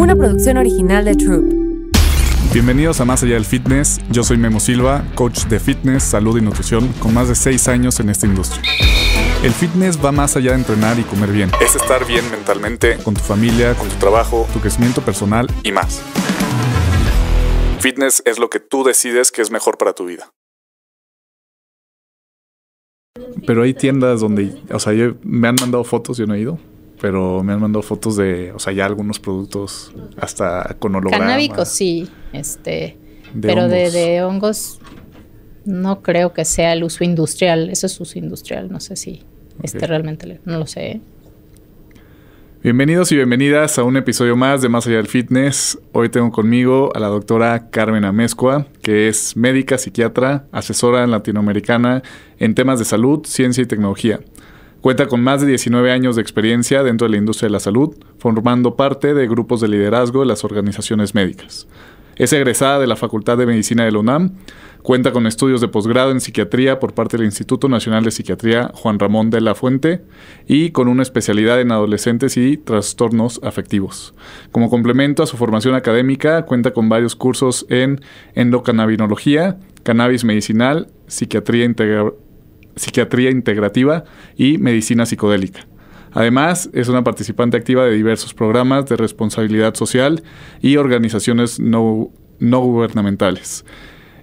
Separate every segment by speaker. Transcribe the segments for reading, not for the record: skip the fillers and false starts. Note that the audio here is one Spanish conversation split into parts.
Speaker 1: una producción original de Troop.
Speaker 2: Bienvenidos a Más Allá del Fitness. Yo soy Memo Silva, coach de fitness, salud y nutrición con más de 6 años en esta industria. El fitness va más allá de entrenar y comer bien. Es estar bien mentalmente, con tu familia, con tu trabajo, tu crecimiento personal y más. Fitness es lo que tú decides que es mejor para tu vida. Pero hay tiendas donde, me han mandado fotos, yo no he ido, pero me han mandado fotos de, ya algunos productos hasta con holograma.
Speaker 3: Canábicos sí, pero hongos. De hongos no creo que sea el uso industrial. Eso es uso industrial, no sé si realmente no lo sé.
Speaker 2: Bienvenidos y bienvenidas a un episodio más de Más Allá del Fitness. Hoy tengo conmigo a la doctora Carmen Amezcua, que es médica, psiquiatra, asesora latinoamericana en temas de salud, ciencia y tecnología. Cuenta con más de 19 años de experiencia dentro de la industria de la salud, formando parte de grupos de liderazgo de las organizaciones médicas. Es egresada de la Facultad de Medicina de la UNAM, cuenta con estudios de posgrado en psiquiatría por parte del Instituto Nacional de Psiquiatría Juan Ramón de la Fuente y con una especialidad en adolescentes y trastornos afectivos. Como complemento a su formación académica, cuenta con varios cursos en endocannabinología, cannabis medicinal, psiquiatría integrativa y medicina psicodélica. Además, es una participante activa de diversos programas de responsabilidad social y organizaciones no gubernamentales.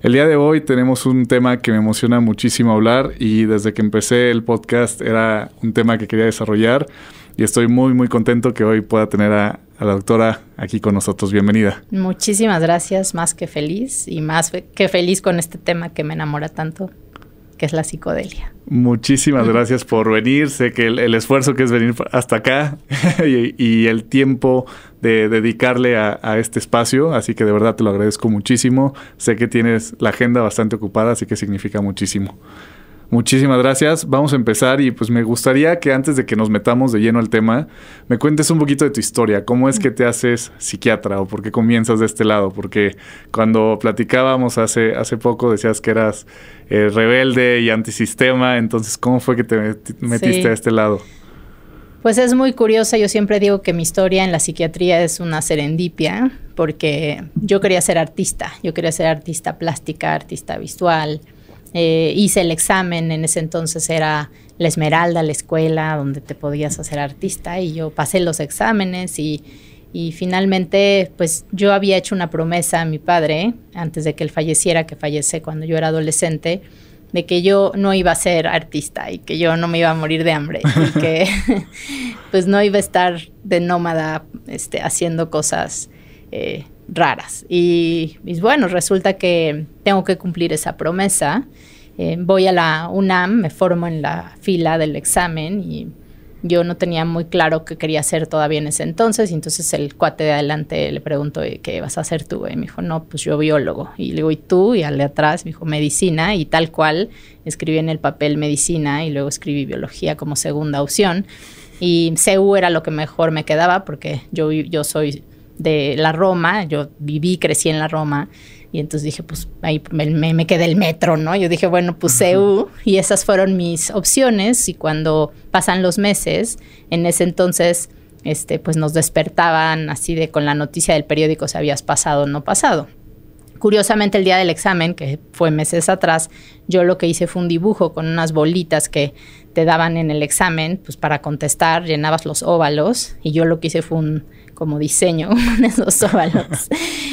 Speaker 2: El día de hoy tenemos un tema que me emociona muchísimo hablar y desde que empecé el podcast era un tema que quería desarrollar y estoy muy, muy contento que hoy pueda tener a la doctora aquí con nosotros. Bienvenida.
Speaker 3: Muchísimas gracias, más que feliz y más que feliz con este tema que me enamora tanto, que es la psicodelia.
Speaker 2: Muchísimas gracias por venir. Sé que el esfuerzo que es venir hasta acá y el tiempo de dedicarle a este espacio, así que de verdad te lo agradezco muchísimo. Sé que tienes la agenda bastante ocupada, así que significa muchísimo. Muchísimas gracias. Vamos a empezar y pues me gustaría que antes de que nos metamos de lleno al tema, me cuentes un poquito de tu historia. ¿Cómo es que te haces psiquiatra o por qué comienzas de este lado? Porque cuando platicábamos hace poco decías que eras rebelde y antisistema. Entonces, ¿cómo fue que te metiste a este lado?
Speaker 3: Pues es muy curiosa. Yo siempre digo que mi historia en la psiquiatría es una serendipia porque yo quería ser artista. Yo quería ser artista plástica, artista visual. Hice el examen, en ese entonces era la Esmeralda, la escuela donde te podías hacer artista, y yo pasé los exámenes y finalmente pues yo había hecho una promesa a mi padre antes de que él falleciera, que fallece cuando yo era adolescente, de que yo no iba a ser artista y que yo no me iba a morir de hambre y que pues no iba a estar de nómada haciendo cosas raras. Y bueno, resulta que tengo que cumplir esa promesa. Voy a la UNAM, me formo en la fila del examen y yo no tenía muy claro qué quería hacer todavía en ese entonces. Y entonces el cuate de adelante le pregunto, ¿qué vas a hacer tú? Y me dijo, no, pues yo biólogo. Y le digo, ¿y tú? Y al de atrás me dijo, medicina. Y tal cual escribí en el papel medicina y luego escribí biología como segunda opción. Y CU era lo que mejor me quedaba porque yo soy de la Roma, yo crecí en la Roma, y entonces dije, pues ahí me quedé el metro, ¿no? Yo dije, bueno, pues CU, y esas fueron mis opciones, y cuando pasan los meses, en ese entonces, pues nos despertaban así con la noticia del periódico si habías pasado o no pasado. Curiosamente, el día del examen, que fue meses atrás, yo lo que hice fue un dibujo con unas bolitas que te daban en el examen, pues para contestar, llenabas los óvalos, y yo lo que hice fue como diseño con esos óvalos.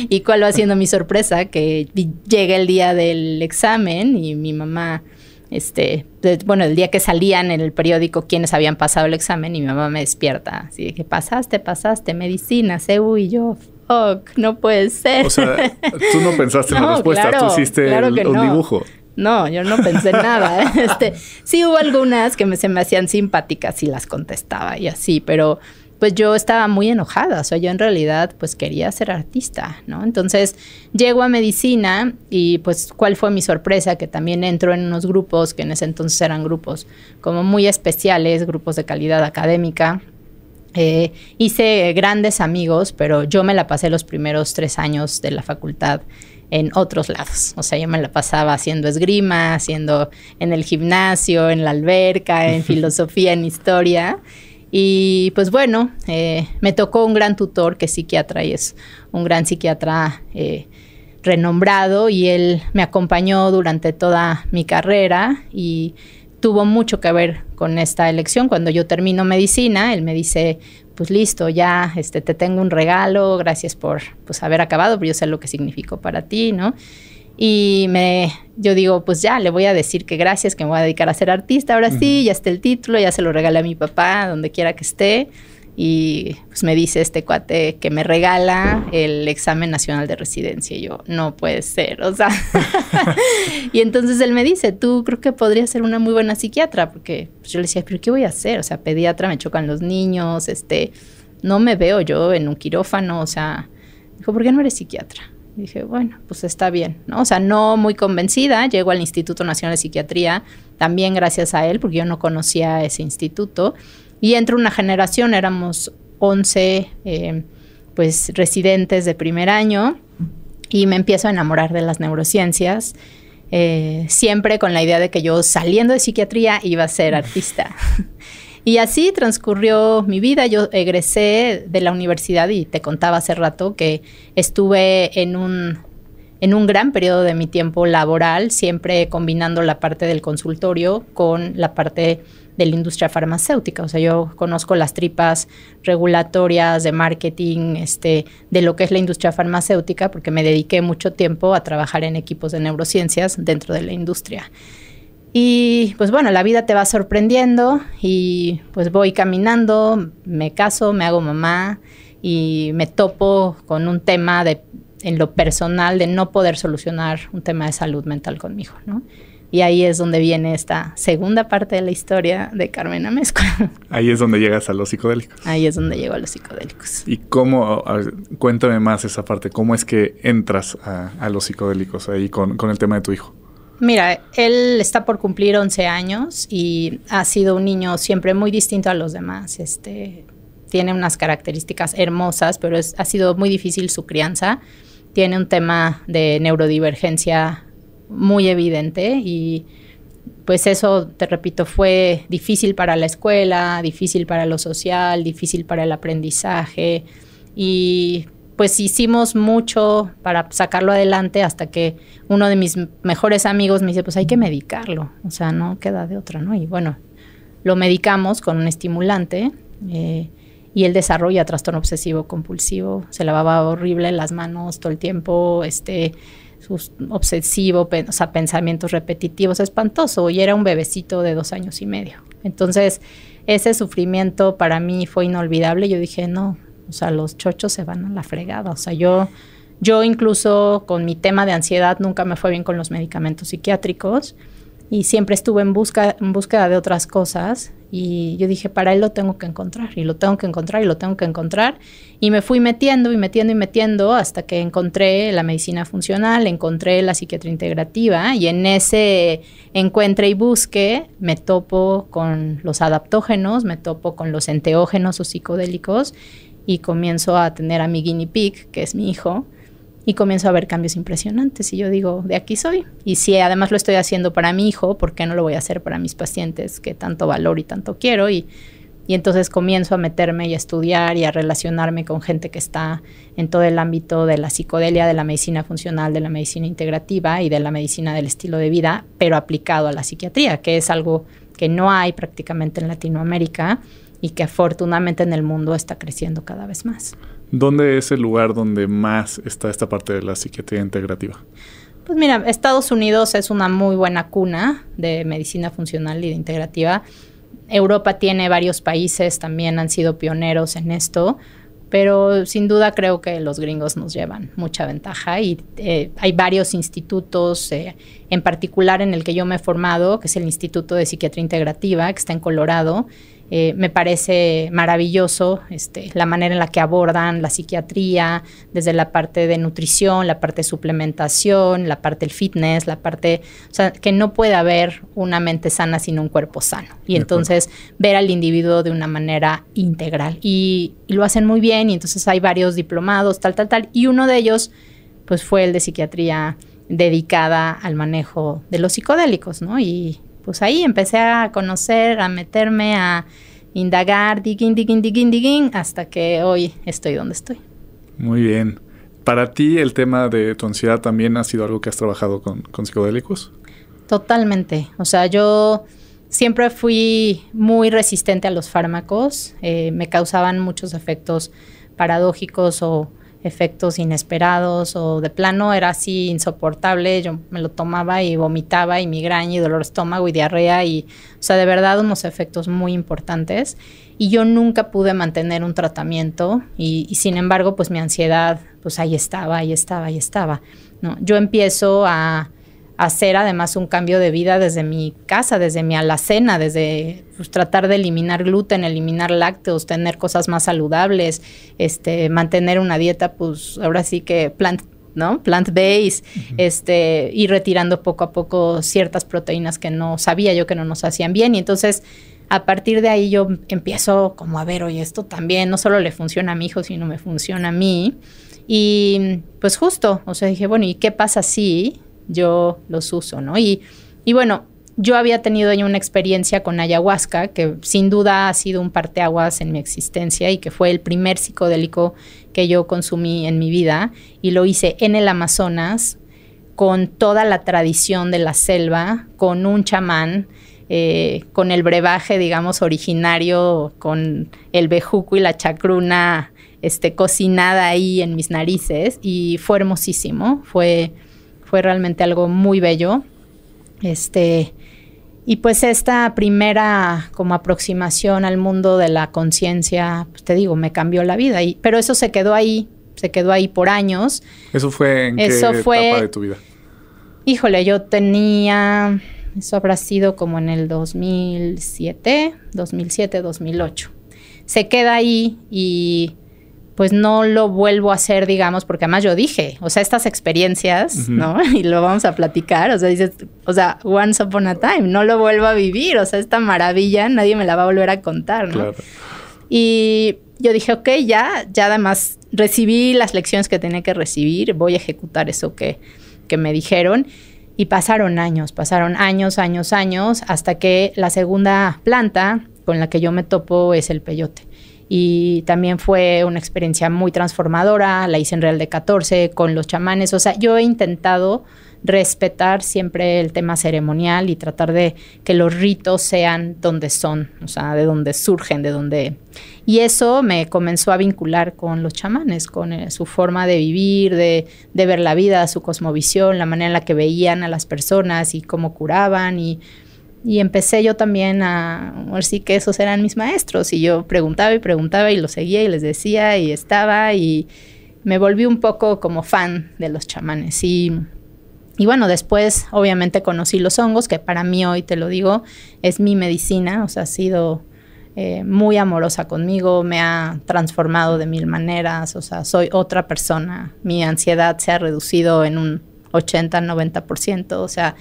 Speaker 3: ¿Y cuál va siendo mi sorpresa? Que llega el día del examen y mi mamá, el día que salían en el periódico quienes habían pasado el examen, y mi mamá me despierta. Así de que pasaste medicina, CU, y yo, fuck, no puede ser.
Speaker 2: O sea, tú no pensaste en la respuesta, claro, tú hiciste un dibujo.
Speaker 3: No, yo no pensé en nada. Sí hubo algunas que se me hacían simpáticas y las contestaba y así, pero pues yo estaba muy enojada. O sea, yo en realidad pues quería ser artista, ¿no? Entonces llego a medicina y pues ¿cuál fue mi sorpresa? Que también entro en unos grupos que en ese entonces eran grupos como muy especiales, grupos de calidad académica. Hice grandes amigos, pero yo me la pasé los primeros 3 años de la facultad en otros lados. O sea, yo me la pasaba haciendo esgrima, haciendo en el gimnasio, en la alberca, en filosofía, en historia. Y pues bueno, me tocó un gran tutor que es psiquiatra y es un gran psiquiatra renombrado, y él me acompañó durante toda mi carrera y tuvo mucho que ver con esta elección. Cuando yo termino medicina, él me dice, pues listo, ya te tengo un regalo, gracias por pues haber acabado, pero yo sé lo que significó para ti, ¿no? Y yo digo, pues ya, le voy a decir que gracias, que me voy a dedicar a ser artista, ahora sí, ya está el título, ya se lo regalé a mi papá, donde quiera que esté. Y pues me dice este cuate que me regala el examen nacional de residencia. Y yo, no puede ser, o sea. Y entonces él me dice, tú creo que podrías ser una muy buena psiquiatra, porque pues yo le decía, pero ¿qué voy a hacer? O sea, pediatra, me chocan los niños, no me veo yo en un quirófano, o sea. Dijo, ¿por qué no eres psiquiatra? Y dije, bueno, pues está bien, ¿no? O sea, no muy convencida, llego al Instituto Nacional de Psiquiatría, también gracias a él, porque yo no conocía ese instituto. Y entro una generación, éramos 11 pues residentes de primer año, y me empiezo a enamorar de las neurociencias, siempre con la idea de que yo saliendo de psiquiatría iba a ser artista. Y así transcurrió mi vida. Yo egresé de la universidad y te contaba hace rato que estuve en un gran periodo de mi tiempo laboral, siempre combinando la parte del consultorio con la parte de la industria farmacéutica. O sea, yo conozco las tripas regulatorias de marketing, de lo que es la industria farmacéutica, porque me dediqué mucho tiempo a trabajar en equipos de neurociencias dentro de la industria. Y pues bueno, la vida te va sorprendiendo y pues voy caminando, me caso, me hago mamá y me topo con un tema en lo personal de no poder solucionar un tema de salud mental con mi hijo, ¿no? Y ahí es donde viene esta segunda parte de la historia de Carmen Amezcua.
Speaker 2: Ahí es donde llegas a los psicodélicos.
Speaker 3: Ahí es donde llego a los psicodélicos.
Speaker 2: ¿Y cómo? Cuéntame más esa parte. ¿Cómo es que entras a los psicodélicos ahí con el tema de tu hijo?
Speaker 3: Mira, él está por cumplir 11 años y ha sido un niño siempre muy distinto a los demás. Tiene unas características hermosas, pero ha sido muy difícil su crianza. Tiene un tema de neurodivergencia muy evidente y pues eso, te repito, fue difícil para la escuela, difícil para lo social, difícil para el aprendizaje, y pues hicimos mucho para sacarlo adelante hasta que uno de mis mejores amigos me dice, pues hay que medicarlo, o sea, no queda de otra, ¿no? Y bueno, lo medicamos con un estimulante y él desarrolla trastorno obsesivo compulsivo, se lavaba horrible las manos todo el tiempo, obsesivo, o sea, pensamientos repetitivos, espantoso, y era un bebecito de 2 años y medio. Entonces, ese sufrimiento para mí fue inolvidable. Yo dije, no, o sea, los chochos se van a la fregada. O sea, yo incluso con mi tema de ansiedad nunca me fue bien con los medicamentos psiquiátricos y siempre estuve en búsqueda de otras cosas, y yo dije, para él lo tengo que encontrar, y lo tengo que encontrar, y lo tengo que encontrar, y me fui metiendo hasta que encontré la medicina funcional, encontré la psiquiatría integrativa, y en ese encuentre y busque me topo con los adaptógenos, me topo con los enteógenos o psicodélicos, y comienzo a tener a mi guinea pig, que es mi hijo, y comienzo a ver cambios impresionantes. Y yo digo, de aquí soy. Y si además lo estoy haciendo para mi hijo, ¿por qué no lo voy a hacer para mis pacientes que tanto valoro y tanto quiero? Y entonces comienzo a meterme y a estudiar y a relacionarme con gente que está en todo el ámbito de la psicodelia, de la medicina funcional, de la medicina integrativa y de la medicina del estilo de vida, pero aplicado a la psiquiatría, que es algo que no hay prácticamente en Latinoamérica y que afortunadamente en el mundo está creciendo cada vez más.
Speaker 2: ¿Dónde es el lugar donde más está esta parte de la psiquiatría integrativa?
Speaker 3: Pues mira, Estados Unidos es una muy buena cuna de medicina funcional y de integrativa. Europa tiene varios países, también han sido pioneros en esto, pero sin duda creo que los gringos nos llevan mucha ventaja y hay varios institutos, en particular en el que yo me he formado, que es el Instituto de Psiquiatría Integrativa, que está en Colorado. Me parece maravilloso la manera en la que abordan la psiquiatría, desde la parte de nutrición, la parte de suplementación, la parte del fitness, o sea, que no puede haber una mente sana sin un cuerpo sano. Y entonces ver al individuo de una manera integral. Y lo hacen muy bien, y entonces hay varios diplomados, tal. Y uno de ellos, pues, fue el de psiquiatría dedicada al manejo de los psicodélicos, ¿no? Y pues ahí empecé a conocer, a meterme, indagar, digging, hasta que hoy estoy donde estoy.
Speaker 2: Muy bien. ¿Para ti el tema de tu ansiedad también ha sido algo que has trabajado con psicodélicos?
Speaker 3: Totalmente. O sea, yo siempre fui muy resistente a los fármacos. Me causaban muchos efectos paradójicos o efectos inesperados, o de plano era así insoportable. Yo me lo tomaba y vomitaba y migraña y dolor de estómago y diarrea y, o sea, de verdad unos efectos muy importantes. Y yo nunca pude mantener un tratamiento y sin embargo, pues mi ansiedad, pues ahí estaba, ¿no? Yo empiezo a hacer además un cambio de vida desde mi casa, desde mi alacena, desde pues, tratar de eliminar gluten, eliminar lácteos, tener cosas más saludables, mantener una dieta, pues ahora sí que plant-based, ir retirando poco a poco ciertas proteínas que no sabía yo que no nos hacían bien. Y entonces, a partir de ahí yo empiezo como a ver, oye, esto también no solo le funciona a mi hijo, sino me funciona a mí. Y pues justo, o sea, dije, bueno, ¿y qué pasa si yo los uso, no? Y bueno, yo había tenido ahí una experiencia con ayahuasca que sin duda ha sido un parteaguas en mi existencia y que fue el primer psicodélico que yo consumí en mi vida, y lo hice en el Amazonas con toda la tradición de la selva, con un chamán, con el brebaje, digamos, originario, con el bejuco y la chacruna cocinada ahí en mis narices, y fue hermosísimo, fue realmente algo muy bello. Y pues esta primera como aproximación al mundo de la conciencia, pues te digo, me cambió la vida. Pero eso se quedó ahí por años.
Speaker 2: ¿Eso fue en qué etapa de tu vida?
Speaker 3: Híjole, yo tenía, eso habrá sido como en el 2007, 2008. Se queda ahí y pues no lo vuelvo a hacer, digamos, porque además yo dije, o sea, estas experiencias, ¿no? Y lo vamos a platicar, o sea, dices, o sea, once upon a time, no lo vuelvo a vivir, o sea, esta maravilla nadie me la va a volver a contar, ¿no? Claro. Y yo dije, ok, ya además recibí las lecciones que tenía que recibir, voy a ejecutar eso que me dijeron. Y pasaron años, hasta que la segunda planta con la que yo me topo es el peyote. Y también fue una experiencia muy transformadora, la hice en Real de 14 con los chamanes. O sea, yo he intentado respetar siempre el tema ceremonial y tratar de que los ritos sean donde son, o sea, de donde surgen, de donde... Y eso me comenzó a vincular con los chamanes, con su forma de vivir, de ver la vida, su cosmovisión, la manera en la que veían a las personas y cómo curaban. Y empecé yo también a ver si que esos eran mis maestros. Y yo preguntaba y los seguía y les decía y estaba. Y me volví un poco como fan de los chamanes. Y bueno, después obviamente conocí los hongos, que para mí hoy, te lo digo, es mi medicina. O sea, ha sido muy amorosa conmigo, me ha transformado de mil maneras. O sea, soy otra persona. Mi ansiedad se ha reducido en un 80-90%. O sea,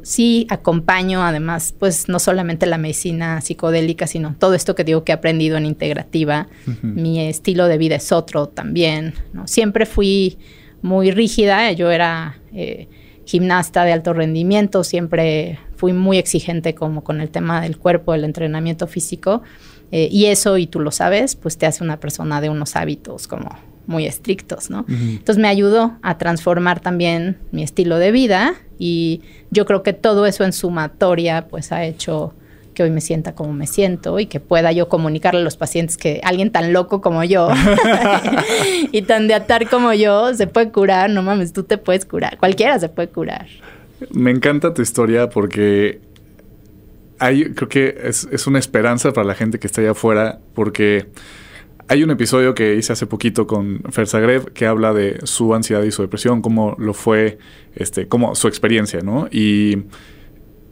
Speaker 3: sí acompaño además, pues no solamente la medicina psicodélica, sino todo esto que digo que he aprendido en integrativa. Mi estilo de vida es otro también, ¿no? Siempre fui muy rígida, yo era gimnasta de alto rendimiento, siempre fui muy exigente como con el tema del cuerpo, del entrenamiento físico, y eso, y tú lo sabes, pues te hace una persona de unos hábitos como muy estrictos, ¿no? Entonces me ayudó a transformar también mi estilo de vida, y yo creo que todo eso en sumatoria pues ha hecho que hoy me sienta como me siento y que pueda yo comunicarle a los pacientes que alguien tan loco como yo y tan de atar como yo se puede curar. No mames, tú te puedes curar, cualquiera se puede curar.
Speaker 2: Me encanta tu historia porque creo que es una esperanza para la gente que está allá afuera, porque hay un episodio que hice hace poquito con Fer Zagreb que habla de su ansiedad y su depresión, cómo lo fue, como su experiencia, ¿no? Y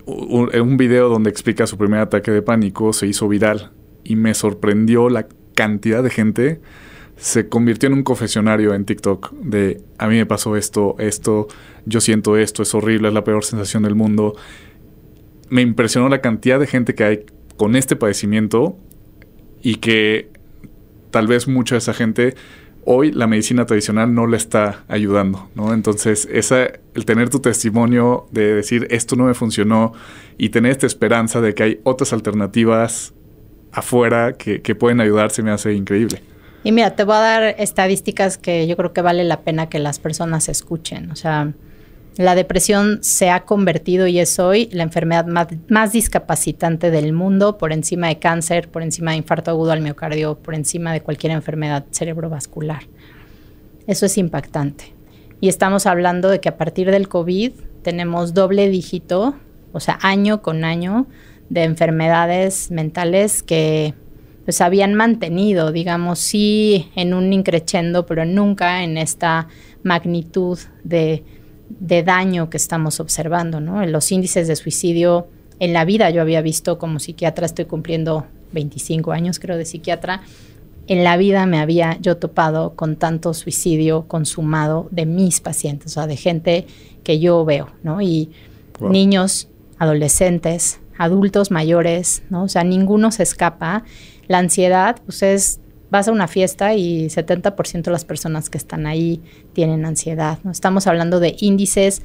Speaker 2: un video donde explica su primer ataque de pánico se hizo viral y me sorprendió la cantidad de gente. Se convirtió en un confesionario en TikTok de a mí me pasó esto, yo siento esto, es horrible, es la peor sensación del mundo. Me impresionó la cantidad de gente que hay con este padecimiento y que tal vez mucha de esa gente hoy la medicina tradicional no le está ayudando, ¿no? Entonces, el tener tu testimonio de decir esto no me funcionó y tener esta esperanza de que hay otras alternativas afuera que pueden ayudar se me hace increíble.
Speaker 3: Y mira, te voy a dar estadísticas que yo creo que vale la pena que las personas escuchen. O sea, la depresión se ha convertido y es hoy la enfermedad más discapacitante del mundo, por encima de cáncer, por encima de infarto agudo al miocardio, por encima de cualquier enfermedad cerebrovascular. Eso es impactante. Y estamos hablando de que a partir del COVID tenemos doble dígito, o sea, año con año, de enfermedades mentales que pues habían mantenido, digamos, sí en un increchendo, pero nunca en esta magnitud de daño que estamos observando, ¿no? En los índices de suicidio en la vida, yo había visto como psiquiatra, estoy cumpliendo 25 años creo de psiquiatra, en la vida me había yo topado con tanto suicidio consumado de mis pacientes, o sea, de gente que yo veo, ¿no? Y wow. Niños, adolescentes, adultos mayores, ¿no? O sea, ninguno se escapa. La ansiedad, pues vas a una fiesta y 70% de las personas que están ahí tienen ansiedad, ¿no? Estamos hablando de índices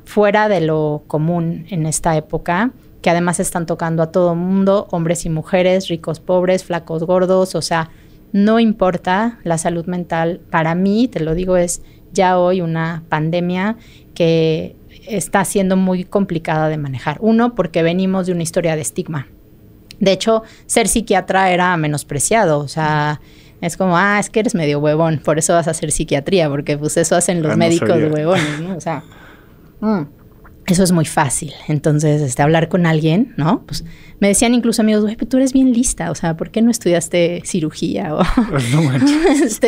Speaker 3: fuera de lo común en esta época, que además están tocando a todo mundo, hombres y mujeres, ricos, pobres, flacos, gordos, o sea, no importa la salud mental. Para mí, te lo digo, es ya hoy una pandemia que está siendo muy complicada de manejar. Uno, porque venimos de una historia de estigma. De hecho, ser psiquiatra era menospreciado, o sea, es como, es que eres medio huevón, por eso vas a hacer psiquiatría, porque pues eso hacen los médicos huevones, ¿no? O sea, eso es muy fácil. Entonces, hablar con alguien, ¿no? Pues me decían incluso amigos, güey, pero tú eres bien lista, o sea, ¿por qué no estudiaste cirugía? O, no manches.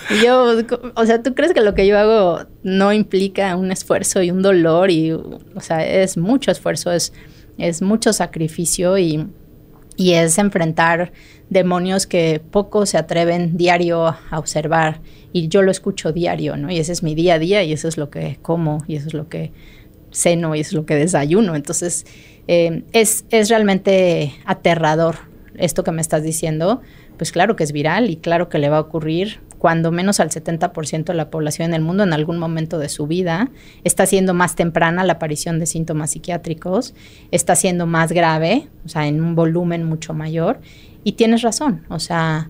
Speaker 3: Y yo, o sea, ¿tú crees que lo que yo hago no implica un esfuerzo y un dolor? Y, o sea, es mucho esfuerzo, es mucho sacrificio y es enfrentar demonios que pocos se atreven diario a observar. Y yo lo escucho diario, ¿no? Y ese es mi día a día y eso es lo que como y eso es lo que ceno y eso es lo que desayuno. Entonces, es realmente aterrador esto que me estás diciendo. Pues claro que es viral y claro que le va a ocurrir cuando menos al 70% de la población en el mundo en algún momento de su vida. Está siendo más temprana la aparición de síntomas psiquiátricos, está siendo más grave, o sea, en un volumen mucho mayor. Y tienes razón, o sea,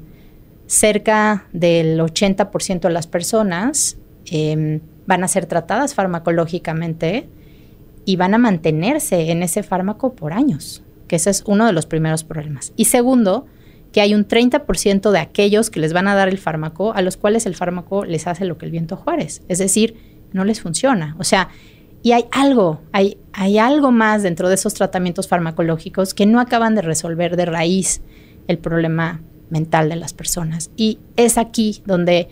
Speaker 3: cerca del 80% de las personas van a ser tratadas farmacológicamente y van a mantenerse en ese fármaco por años, que ese es uno de los primeros problemas. Y segundo, que hay un 30% de aquellos que les van a dar el fármaco, a los cuales el fármaco les hace lo que el viento a Juárez. Es decir, no les funciona. O sea, y hay algo más dentro de esos tratamientos farmacológicos que no acaban de resolver de raíz el problema mental de las personas. Y es aquí donde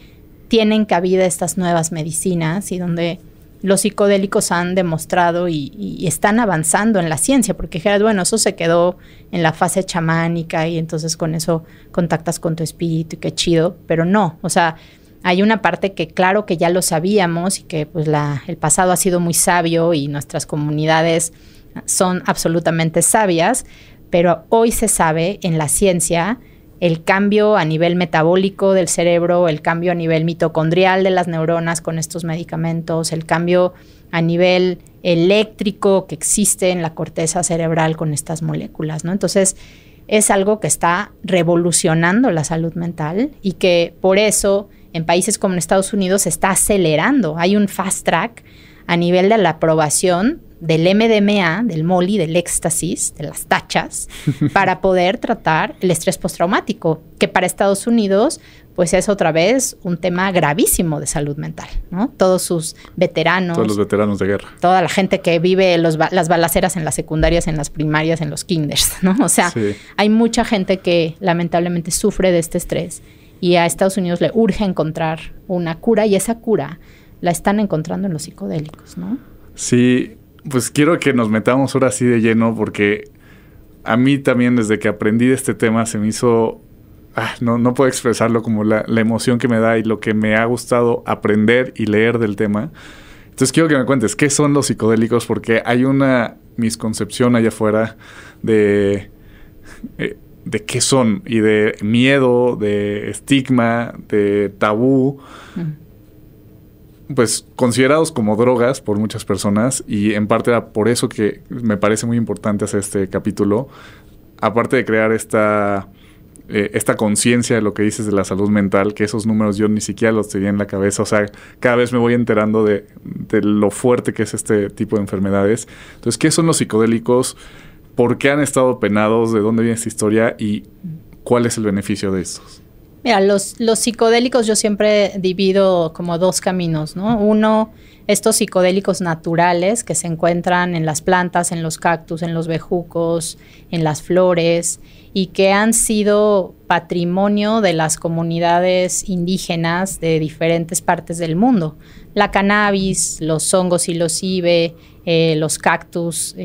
Speaker 3: tienen cabida estas nuevas medicinas y donde los psicodélicos han demostrado y están avanzando en la ciencia, porque dijeras, bueno, eso se quedó en la fase chamánica y entonces con eso contactas con tu espíritu y qué chido, pero no, o sea, hay una parte que claro que ya lo sabíamos y que pues el pasado ha sido muy sabio y nuestras comunidades son absolutamente sabias, pero hoy se sabe en la ciencia el cambio a nivel metabólico del cerebro, el cambio a nivel mitocondrial de las neuronas con estos medicamentos, el cambio a nivel eléctrico que existe en la corteza cerebral con estas moléculas, ¿no? Entonces, es algo que está revolucionando la salud mental y que por eso en países como en Estados Unidos se está acelerando. Hay un fast track a nivel de la aprobación del MDMA, del Molly, del éxtasis, de las tachas, para poder tratar el estrés postraumático, que para Estados Unidos pues es otra vez un tema gravísimo de salud mental, ¿no? Todos sus veteranos.
Speaker 2: Todos los veteranos de guerra.
Speaker 3: Toda la gente que vive las balaceras en las secundarias, en las primarias, en los kinders, ¿no? O sea, sí. Hay mucha gente que lamentablemente sufre de este estrés y a Estados Unidos le urge encontrar una cura y esa cura la están encontrando en los psicodélicos, ¿no?
Speaker 2: Sí. Pues quiero que nos metamos ahora sí de lleno porque a mí también desde que aprendí de este tema se me hizo, no puedo expresarlo como la emoción que me da y lo que me ha gustado aprender y leer del tema. Entonces quiero que me cuentes qué son los psicodélicos porque hay una misconcepción allá afuera de qué son y de miedo, de estigma, de tabú. Pues considerados como drogas por muchas personas y en parte era por eso que me parece muy importante hacer este capítulo, aparte de crear esta esta conciencia de lo que dices de la salud mental, que esos números yo ni siquiera los tenía en la cabeza. O sea, cada vez me voy enterando de lo fuerte que es este tipo de enfermedades. Entonces, ¿qué son los psicodélicos? ¿Por qué han estado penados? ¿De dónde viene esta historia? ¿Y cuál es el beneficio de estos?
Speaker 3: Mira, los psicodélicos yo siempre divido como dos caminos, ¿no? Uno, estos psicodélicos naturales que se encuentran en las plantas, en los cactus, en los bejucos, en las flores, y que han sido patrimonio de las comunidades indígenas de diferentes partes del mundo. La cannabis, los hongos psilocibe, los cactus,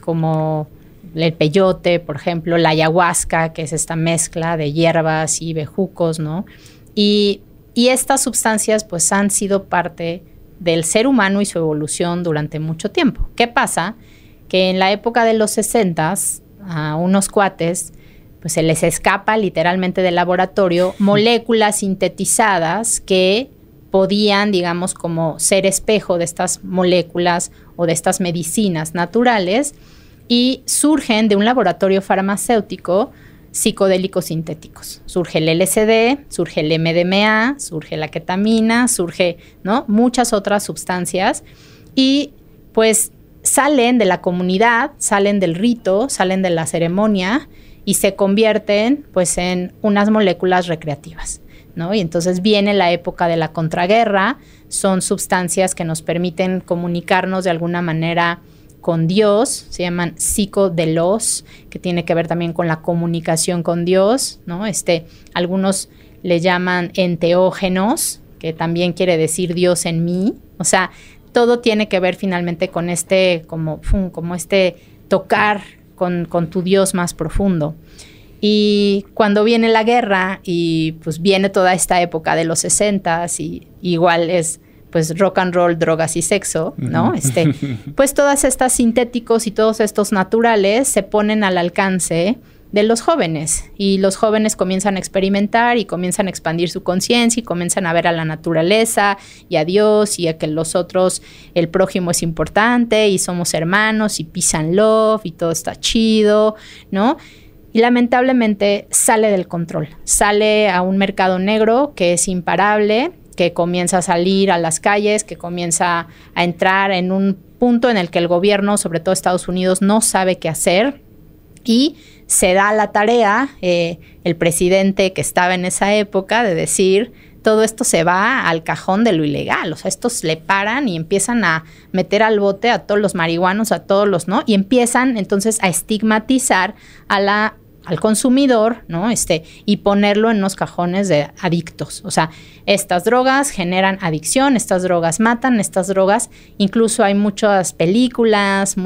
Speaker 3: como el peyote, por ejemplo, la ayahuasca, que es esta mezcla de hierbas y bejucos, ¿no? Y estas sustancias pues han sido parte del ser humano y su evolución durante mucho tiempo. ¿Qué pasa? Que en la época de los 60s, a unos cuates, pues se les escapa literalmente del laboratorio moléculas sintetizadas que podían, digamos, como ser espejo de estas moléculas o de estas medicinas naturales, y surgen de un laboratorio farmacéutico psicodélicos sintéticos. Surge el LSD, surge el MDMA, surge la ketamina, surge, ¿no?, muchas otras sustancias, y pues salen de la comunidad, salen del rito, salen de la ceremonia y se convierten pues en unas moléculas recreativas, ¿no? Y entonces viene la época de la contraguerra, son sustancias que nos permiten comunicarnos de alguna manera con Dios, se llaman psicodelos, que tiene que ver también con la comunicación con Dios, ¿no? Algunos le llaman enteógenos, que también quiere decir Dios en mí. O sea, todo tiene que ver finalmente con como este tocar con tu Dios más profundo. Y cuando viene la guerra y pues viene toda esta época de los 60s y igual es pues rock and roll, drogas y sexo, ¿no? Pues todas estas sintéticos y todos estos naturales se ponen al alcance de los jóvenes, y los jóvenes comienzan a experimentar y comienzan a expandir su conciencia y comienzan a ver a la naturaleza y a Dios y a que los otros, el prójimo es importante y somos hermanos y peace and love y todo está chido, ¿no? Y lamentablemente sale del control, sale a un mercado negro que es imparable, que comienza a salir a las calles, que comienza a entrar en un punto en el que el gobierno, sobre todo Estados Unidos, no sabe qué hacer, y se da la tarea, el presidente que estaba en esa época, de decir, todo esto se va al cajón de lo ilegal. O sea, estos le paran y empiezan a meter al bote a todos los marihuanos, a todos los, ¿no? Y empiezan entonces a estigmatizar al consumidor, ¿no? Y ponerlo en unos cajones de adictos. O sea, estas drogas generan adicción, estas drogas matan, estas drogas, incluso hay muchas películas,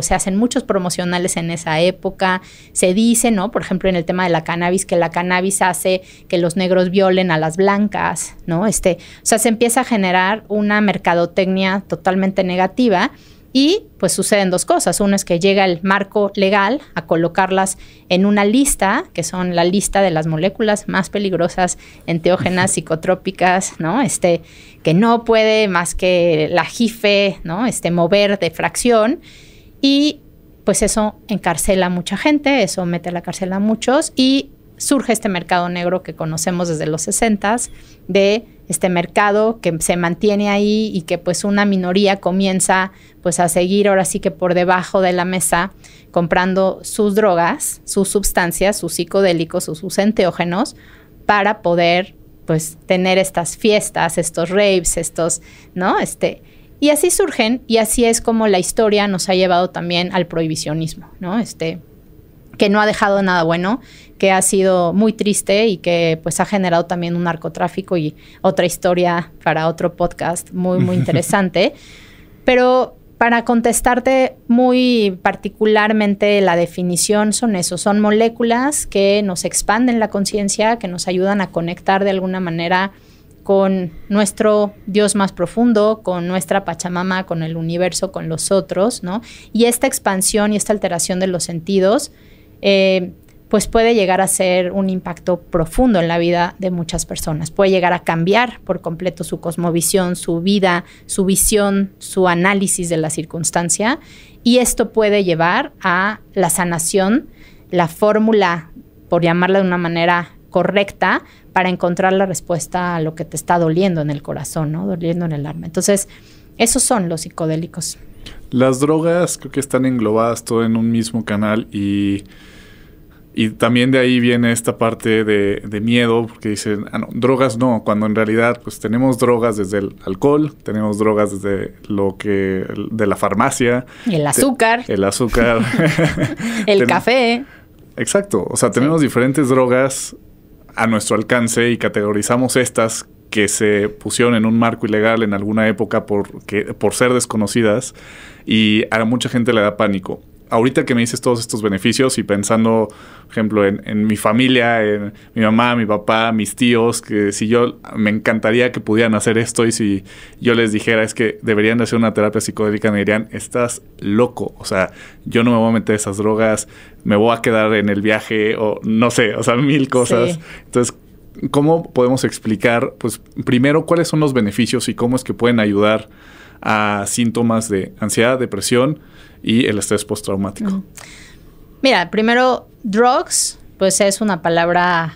Speaker 3: se hacen muchos promocionales en esa época. Se dice, ¿no?, por ejemplo, en el tema de la cannabis, que la cannabis hace que los negros violen a las blancas, ¿no? O sea, se empieza a generar una mercadotecnia totalmente negativa. Y pues suceden dos cosas. Uno es que llega el marco legal a colocarlas en una lista, que son la lista de las moléculas más peligrosas, enteógenas, psicotrópicas, ¿no? Que no puede más que la jife, ¿no? Mover de fracción. Y pues eso encarcela a mucha gente, eso mete a la cárcel a muchos, y surge este mercado negro que conocemos desde los 60s, de este mercado que se mantiene ahí y que pues una minoría comienza pues a seguir ahora sí que por debajo de la mesa comprando sus drogas, sus sustancias, sus psicodélicos o sus enteógenos para poder pues tener estas fiestas, estos raves, ¿no? Y así surgen, y así es como la historia nos ha llevado también al prohibicionismo, ¿no? Que no ha dejado nada bueno, que ha sido muy triste y que pues ha generado también un narcotráfico y otra historia para otro podcast muy, muy interesante. Pero para contestarte muy particularmente, la definición son moléculas que nos expanden la conciencia, que nos ayudan a conectar de alguna manera con nuestro Dios más profundo, con nuestra Pachamama, con el universo, con los otros, ¿no? Y esta expansión y esta alteración de los sentidos pues puede llegar a ser un impacto profundo en la vida de muchas personas. Puede llegar a cambiar por completo su cosmovisión, su vida, su visión, su análisis de la circunstancia, y esto puede llevar a la sanación, la fórmula por llamarla de una manera correcta, para encontrar la respuesta a lo que te está doliendo en el corazón, ¿no? Doliendo en el alma. Entonces, esos son los psicodélicos.
Speaker 2: Las drogas creo que están englobadas todo en un mismo canal y también de ahí viene esta parte de miedo, porque dicen, no, drogas no, cuando en realidad pues tenemos drogas desde el alcohol, tenemos drogas desde de la farmacia.
Speaker 3: El azúcar.
Speaker 2: El azúcar.
Speaker 3: El café.
Speaker 2: Exacto, o sea, tenemos diferentes drogas a nuestro alcance y categorizamos estas que se pusieron en un marco ilegal en alguna época por ser desconocidas, y a mucha gente le da pánico. Ahorita que me dices todos estos beneficios y pensando, por ejemplo, en mi familia, en mi mamá, mi papá, mis tíos, que si me encantaría que pudieran hacer esto, y si yo les dijera es que deberían de hacer una terapia psicodélica, me dirían, estás loco, o sea, yo no me voy a meter esas drogas, me voy a quedar en el viaje, o no sé, o sea, mil cosas. Sí. Entonces, ¿cómo podemos explicar, pues, primero, cuáles son los beneficios y cómo es que pueden ayudar a síntomas de ansiedad, depresión y el estrés postraumático?
Speaker 3: Mira, primero, drugs, pues es una palabra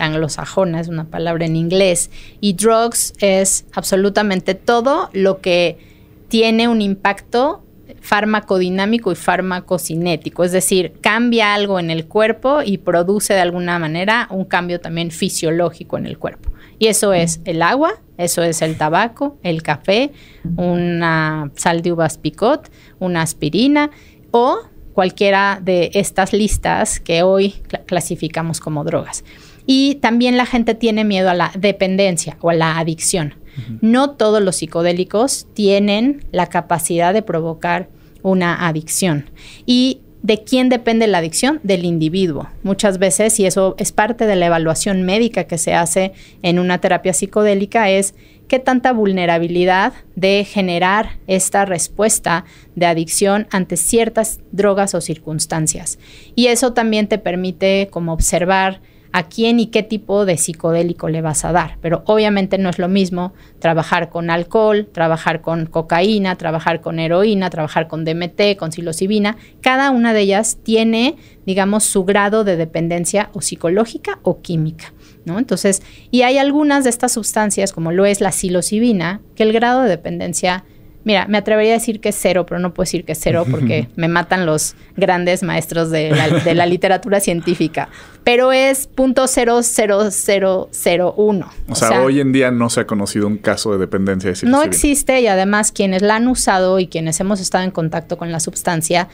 Speaker 3: anglosajona, es una palabra en inglés. Y drugs es absolutamente todo lo que tiene un impacto farmacodinámico y farmacocinético. Es decir, cambia algo en el cuerpo y produce de alguna manera un cambio también fisiológico en el cuerpo. Y eso es el agua, eso es el tabaco, el café, una sal de uvas picot, una aspirina o cualquiera de estas listas que hoy clasificamos como drogas. Y también la gente tiene miedo a la dependencia o a la adicción. Uh-huh. No todos los psicodélicos tienen la capacidad de provocar una adicción. ¿Y de quién depende la adicción? Del individuo. Muchas veces, y eso es parte de la evaluación médica que se hace en una terapia psicodélica, es qué tanta vulnerabilidad de generar esta respuesta de adicción ante ciertas drogas o circunstancias. Y eso también te permite como observar a quién y qué tipo de psicodélico le vas a dar. Pero obviamente no es lo mismo trabajar con alcohol, trabajar con cocaína, trabajar con heroína, trabajar con DMT, con psilocibina. Cada una de ellas tiene, digamos, su grado de dependencia o psicológica o química, ¿no? Entonces, y hay algunas de estas sustancias, como lo es la psilocibina, que el grado de dependencia, mira, me atrevería a decir que es 0, pero no puedo decir que es 0 porque me matan los grandes maestros de la literatura científica. Pero es 0.00001.
Speaker 2: O sea, hoy en día no se ha conocido un caso de dependencia de psilocibina.
Speaker 3: No existe, y además quienes la han usado y quienes hemos estado en contacto con la sustancia,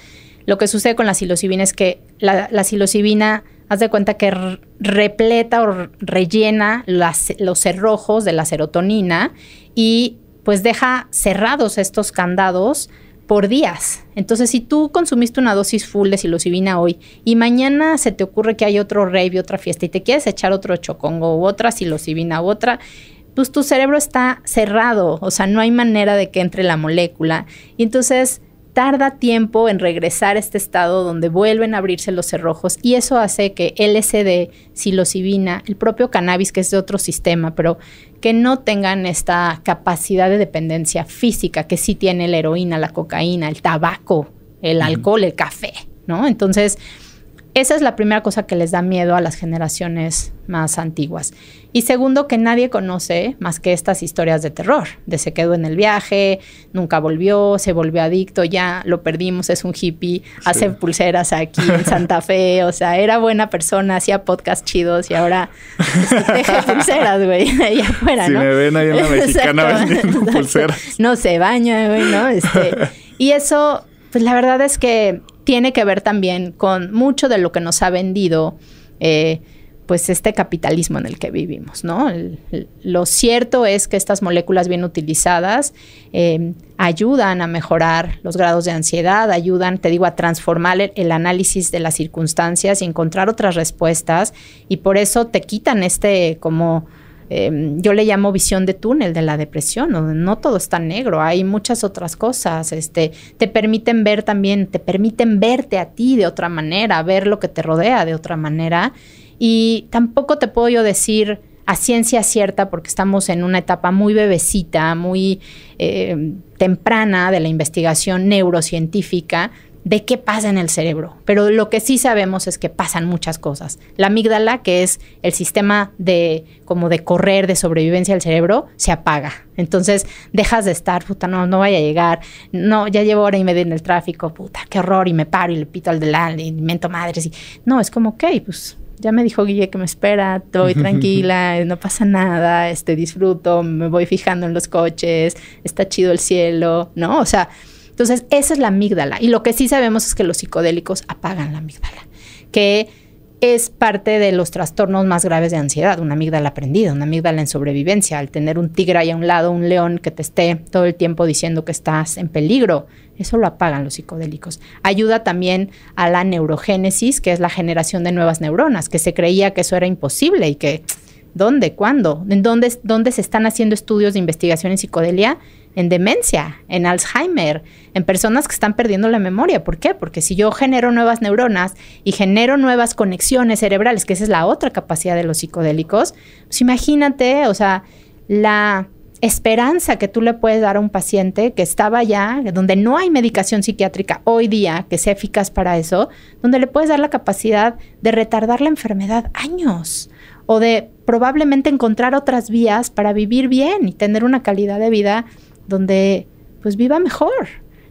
Speaker 3: lo que sucede con la psilocibina es que la psilocibina, haz de cuenta que repleta o rellena los cerrojos de la serotonina y pues deja cerrados estos candados por días. Entonces, si tú consumiste una dosis full de psilocibina hoy y mañana se te ocurre que hay otro rave, otra fiesta y te quieres echar otro chocongo u otra psilocibina u otra, pues tu cerebro está cerrado, o sea, no hay manera de que entre la molécula. Y entonces tarda tiempo en regresar a este estado donde vuelven a abrirse los cerrojos, y eso hace que LSD, psilocibina, el propio cannabis, que es de otro sistema, pero que no tengan esta capacidad de dependencia física que sí tiene la heroína, la cocaína, el tabaco, el alcohol, el café, ¿no? Entonces, esa es la primera cosa que les da miedo a las generaciones más antiguas. Y segundo, que nadie conoce más que estas historias de terror, de se quedó en el viaje, nunca volvió, se volvió adicto, ya lo perdimos, es un hippie, hace pulseras aquí en Santa Fe, o sea, era buena persona, hacía podcasts chidos y ahora teje pulseras, güey, allá afuera,
Speaker 2: si
Speaker 3: ¿no?
Speaker 2: Si me ven ahí en la Mexicana vendiendo pulseras.
Speaker 3: No se baña, güey, ¿no? Y eso, pues la verdad es que tiene que ver también con mucho de lo que nos ha vendido pues este capitalismo en el que vivimos, ¿no? Lo cierto es que estas moléculas bien utilizadas ayudan a mejorar los grados de ansiedad, ayudan, te digo, a transformar el análisis de las circunstancias y encontrar otras respuestas, y por eso te quitan como yo le llamo visión de túnel de la depresión, donde no todo es tan negro, hay muchas otras cosas, te permiten ver también, te permiten verte a ti de otra manera, ver lo que te rodea de otra manera, y tampoco te puedo yo decir a ciencia cierta, porque estamos en una etapa muy bebecita, muy temprana de la investigación neurocientífica, de qué pasa en el cerebro, pero lo que sí sabemos es que pasan muchas cosas. La amígdala, que es el sistema de correr, de sobrevivencia del cerebro, se apaga. Entonces dejas de estar, puta, no vaya a llegar, no, ya llevo hora y media en el tráfico, puta, qué horror, y me paro y le pito al delante y mento madres. Y no, es como, ok, pues ya me dijo Guille que me espera, estoy tranquila, no pasa nada, disfruto, me voy fijando en los coches, está chido el cielo, ¿no? O sea, entonces esa es la amígdala. Y lo que sí sabemos es que los psicodélicos apagan la amígdala, que es parte de los trastornos más graves de ansiedad, una amígdala prendida, una amígdala en sobrevivencia, al tener un tigre ahí a un lado, un león que te esté todo el tiempo diciendo que estás en peligro. Eso lo apagan los psicodélicos. Ayuda también a la neurogénesis, que es la generación de nuevas neuronas, que se creía que eso era imposible y que, ¿dónde? ¿Cuándo? ¿En dónde se están haciendo estudios de investigación en psicodelia? En demencia, en Alzheimer, en personas que están perdiendo la memoria. ¿Por qué? Porque si yo genero nuevas neuronas y genero nuevas conexiones cerebrales, que esa es la otra capacidad de los psicodélicos, pues imagínate, o sea, la esperanza que tú le puedes dar a un paciente que estaba ya, donde no hay medicación psiquiátrica hoy día que sea eficaz para eso, donde le puedes dar la capacidad de retardar la enfermedad años o de probablemente encontrar otras vías para vivir bien y tener una calidad de vida donde pues viva mejor,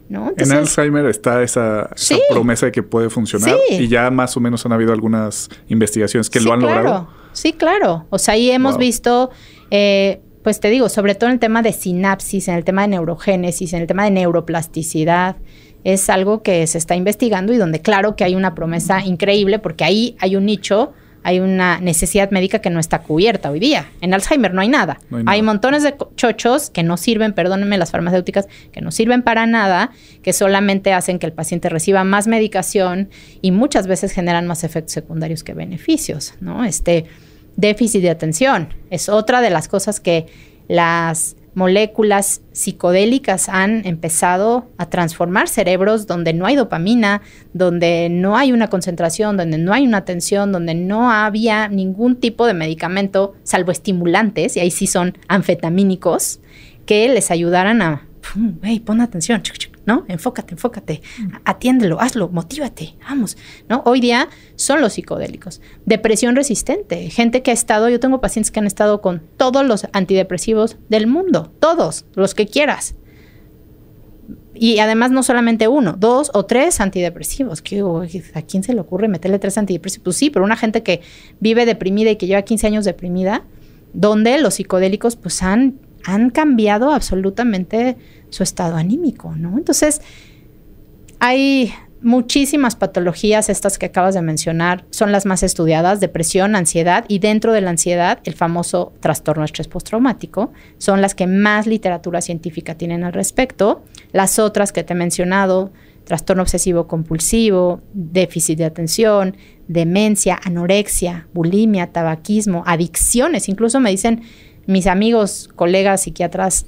Speaker 3: ¿no? Entonces,
Speaker 2: en Alzheimer está esa promesa de que puede funcionar y ya más o menos han habido algunas investigaciones que lo han logrado.
Speaker 3: Sí, claro. O sea, ahí hemos visto, pues te digo, sobre todo en el tema de sinapsis, en el tema de neurogénesis, en el tema de neuroplasticidad, es algo que se está investigando y donde claro que hay una promesa increíble porque ahí hay un nicho, hay una necesidad médica que no está cubierta hoy día. En Alzheimer no hay nada. Hay montones de chochos que no sirven, perdónenme las farmacéuticas, que no sirven para nada, que solamente hacen que el paciente reciba más medicación y muchas veces generan más efectos secundarios que beneficios, ¿no? Déficit de atención es otra de las cosas que las moléculas psicodélicas han empezado a transformar cerebros donde no hay dopamina, donde no hay una concentración, donde no hay una atención, donde no había ningún tipo de medicamento, salvo estimulantes, y ahí sí son anfetamínicos, que les ayudaran a, hey, pon atención, ¿no? Enfócate, atiéndelo, hazlo, motívate, vamos, ¿no? Hoy día son los psicodélicos. Depresión resistente, gente que ha estado, yo tengo pacientes que han estado con todos los antidepresivos del mundo, todos, los que quieras. Y además no solamente 1, 2 o 3 antidepresivos. ¿A quién se le ocurre meterle 3 antidepresivos? Pues sí, pero una gente que vive deprimida y que lleva 15 años deprimida, donde los psicodélicos pues han cambiado absolutamente su estado anímico, ¿no? Entonces, hay muchísimas patologías, estas que acabas de mencionar, son las más estudiadas, depresión, ansiedad, y dentro de la ansiedad, el famoso trastorno de estrés postraumático, son las que más literatura científica tienen al respecto. Las otras que te he mencionado, trastorno obsesivo compulsivo, déficit de atención, demencia, anorexia, bulimia, tabaquismo, adicciones, incluso me dicen mis amigos, colegas, psiquiatras,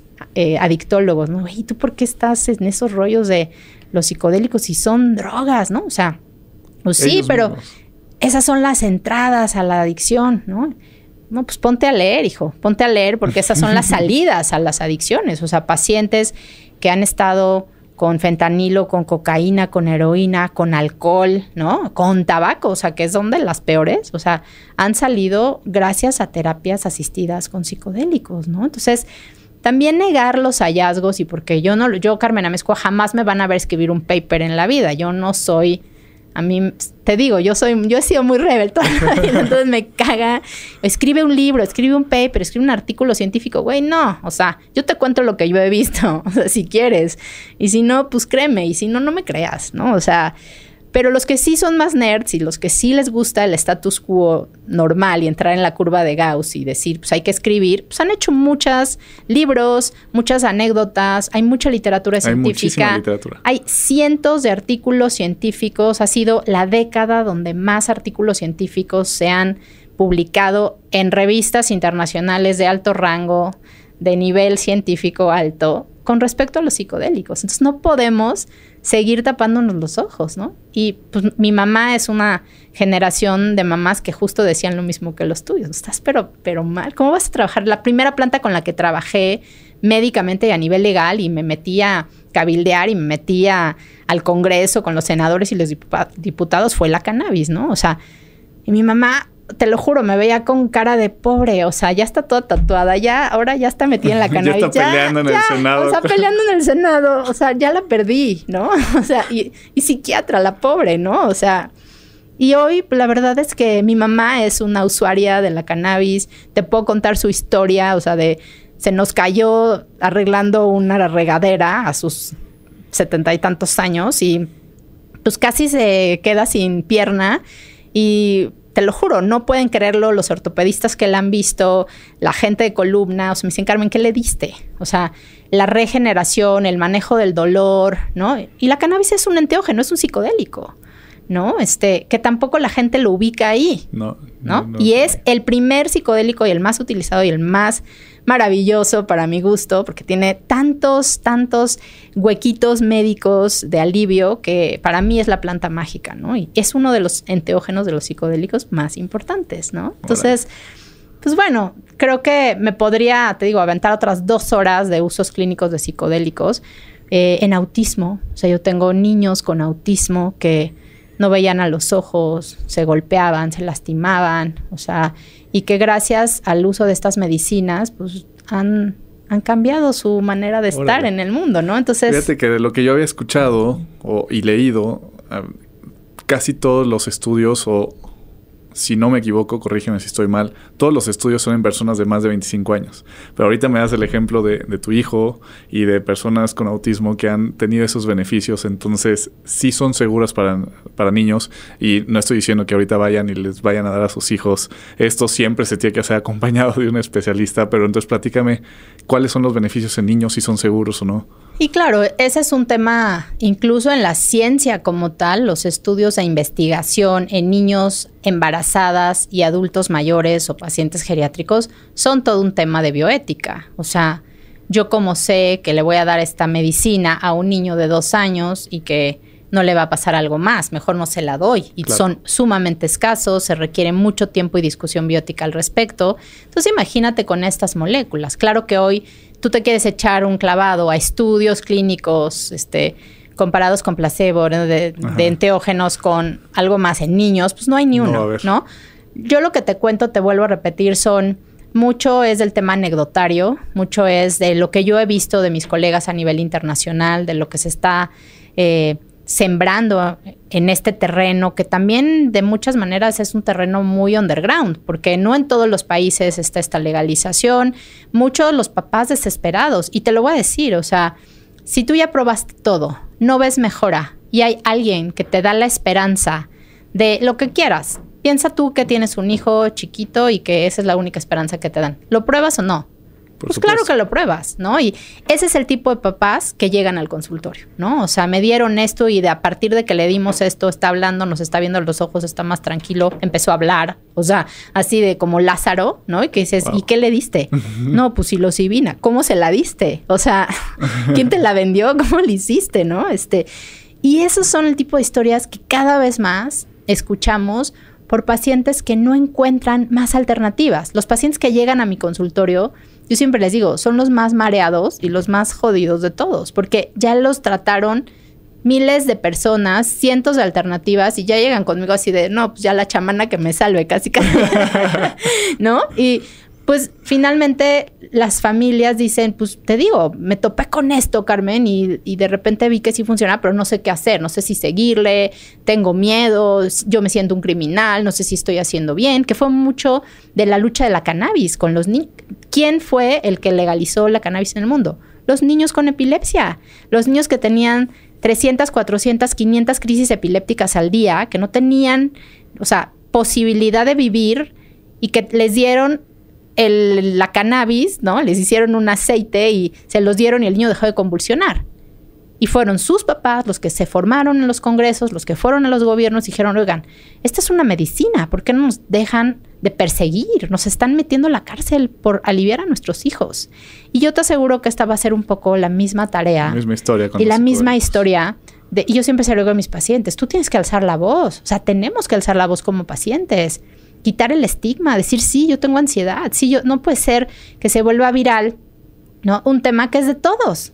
Speaker 3: adictólogos, ¿no? ¿Y tú por qué estás en esos rollos de los psicodélicos si son drogas, ¿no? O sea, pues sí, ellos pero mismos. Esas son las entradas a la adicción, ¿no? No, pues ponte a leer, hijo, ponte a leer porque esas son las salidas a las adicciones. O sea, pacientes que han estado con fentanilo, con cocaína, con heroína, con alcohol, ¿no? Con tabaco, o sea, que es donde las peores, o sea, han salido gracias a terapias asistidas con psicodélicos, ¿no? Entonces, también negar los hallazgos y porque yo, Carmen Amezcua, jamás me van a ver escribir un paper en la vida. Yo no soy, a mí, te digo, yo he sido muy rebelde toda la vida, entonces me caga. Escribe un libro, escribe un paper, escribe un artículo científico. Güey, no, o sea, yo te cuento lo que yo he visto, o sea, si quieres. Y si no, pues créeme, y si no, no me creas, ¿no? O sea, pero los que sí son más nerds y los que sí les gusta el status quo normal y entrar en la curva de Gauss y decir, pues hay que escribir, pues han hecho muchos libros, muchas anécdotas, hay mucha literatura científica. Hay muchísima literatura. Hay cientos de artículos científicos. Ha sido la década donde más artículos científicos se han publicado en revistas internacionales de alto rango, de nivel científico alto, con respecto a los psicodélicos. Entonces no podemos seguir tapándonos los ojos, ¿no? Y pues mi mamá es una generación de mamás que justo decían lo mismo que los tuyos. Estás pero mal. ¿Cómo vas a trabajar? La primera planta con la que trabajé médicamente y a nivel legal y me metí a cabildear y me metí al Congreso con los senadores y los diputados fue la cannabis, ¿no? O sea, y mi mamá, te lo juro, me veía con cara de pobre, o sea, ya está toda tatuada, ahora ya está metida en la cannabis.
Speaker 2: Ya está peleando en el Senado.
Speaker 3: O sea, peleando en el Senado, o sea, ya la perdí, ¿no? O sea, y psiquiatra, la pobre, ¿no? O sea, y hoy la verdad es que mi mamá es una usuaria de la cannabis, te puedo contar su historia, o sea, se nos cayó arreglando una regadera a sus 70 y tantos años y pues casi se queda sin pierna y te lo juro, no pueden creerlo los ortopedistas que la han visto, la gente de columna, o sea, me dicen, Carmen, ¿qué le diste? O sea, la regeneración, el manejo del dolor, ¿no? Y la cannabis es un enteógeno, es un psicodélico, ¿no? Que tampoco la gente lo ubica ahí, ¿no? Y es el primer psicodélico y el más utilizado y el más maravilloso para mi gusto, porque tiene tantos huequitos médicos de alivio que para mí es la planta mágica, ¿no? Y es uno de los enteógenos de los psicodélicos más importantes, ¿no? Entonces, pues bueno, creo que me podría, te digo, aventar otras 2 horas de usos clínicos de psicodélicos en autismo. O sea, yo tengo niños con autismo que no veían a los ojos, se golpeaban, se lastimaban, o sea, y que gracias al uso de estas medicinas, pues han cambiado su manera de estar en el mundo, ¿no? Entonces,
Speaker 2: fíjate que de lo que yo había escuchado y leído, casi todos los estudios, o si no me equivoco, corrígeme si estoy mal, todos los estudios son en personas de más de 25 años. Pero ahorita me das el ejemplo de tu hijo y de personas con autismo que han tenido esos beneficios. Entonces, sí son seguras para niños. Y no estoy diciendo que ahorita vayan y les vayan a dar a sus hijos. Esto siempre se tiene que hacer acompañado de un especialista. Pero entonces, platícame, ¿cuáles son los beneficios en niños, si son seguros o no?
Speaker 3: Y claro, ese es un tema, incluso en la ciencia como tal, los estudios e investigación en niños embarazadas y adultos mayores o pacientes geriátricos son todo un tema de bioética. O sea, yo como sé que le voy a dar esta medicina a un niño de 2 años y que no le va a pasar algo más, mejor no se la doy. Y son sumamente escasos, se requiere mucho tiempo y discusión biótica al respecto. Entonces imagínate con estas moléculas. Claro que hoy tú te quieres echar un clavado a estudios clínicos comparados con placebo, ¿no? de enteógenos con algo más en niños, pues no hay ni uno, ¿no? Yo lo que te cuento, te vuelvo a repetir, mucho es del tema anecdotario, mucho es de lo que yo he visto de mis colegas a nivel internacional, de lo que se está sembrando en este terreno, que también de muchas maneras es un terreno muy underground, porque no en todos los países está esta legalización, muchos los papás desesperados, y te lo voy a decir, o sea, si tú ya probaste todo, no ves mejora, y hay alguien que te da la esperanza de lo que quieras, piensa tú que tienes un hijo chiquito y que esa es la única esperanza que te dan, ¿lo pruebas o no? Pues claro que lo pruebas, ¿no? Y ese es el tipo de papás que llegan al consultorio, ¿no? O sea, me dieron esto y a partir de que le dimos esto, está hablando, nos está viendo a los ojos, está más tranquilo, empezó a hablar, o sea, así de como Lázaro, ¿no? Y que dices, ¿y qué le diste? No, pues psilocibina. ¿Cómo se la diste? O sea, ¿quién te la vendió? ¿Cómo le hiciste, no? Y esos son el tipo de historias que cada vez más escuchamos por pacientes que no encuentran más alternativas. Los pacientes que llegan a mi consultorio, yo siempre les digo, son los más mareados y los más jodidos de todos, porque ya los trataron miles de personas, cientos de alternativas, y ya llegan conmigo así de, no, pues ya la chamana que me salve, casi, ¿no? Y pues finalmente las familias dicen, pues te digo, me topé con esto, Carmen, y de repente vi que sí funciona, pero no sé qué hacer, no sé si seguirle, tengo miedo, yo me siento un criminal, no sé si estoy haciendo bien, que fue mucho de la lucha de la cannabis con los niños. ¿Quién fue el que legalizó la cannabis en el mundo? Los niños con epilepsia, los niños que tenían 300, 400, 500 crisis epilépticas al día, que no tenían, o sea, posibilidad de vivir y que les dieron la cannabis, ¿no? Les hicieron un aceite y se los dieron y el niño dejó de convulsionar. Y fueron sus papás los que se formaron en los congresos, los que fueron a los gobiernos y dijeron, oigan, esta es una medicina, ¿por qué no nos dejan de perseguir? Nos están metiendo a la cárcel por aliviar a nuestros hijos. Y yo te aseguro que esta va a ser un poco la misma tarea.
Speaker 2: La misma historia.
Speaker 3: Y la misma historia. Y yo siempre se lo digo a mis pacientes, tú tienes que alzar la voz. O sea, tenemos que alzar la voz como pacientes. Quitar el estigma, decir, sí, yo tengo ansiedad. Sí, no puede ser que se vuelva viral, ¿no? Un tema que es de todos.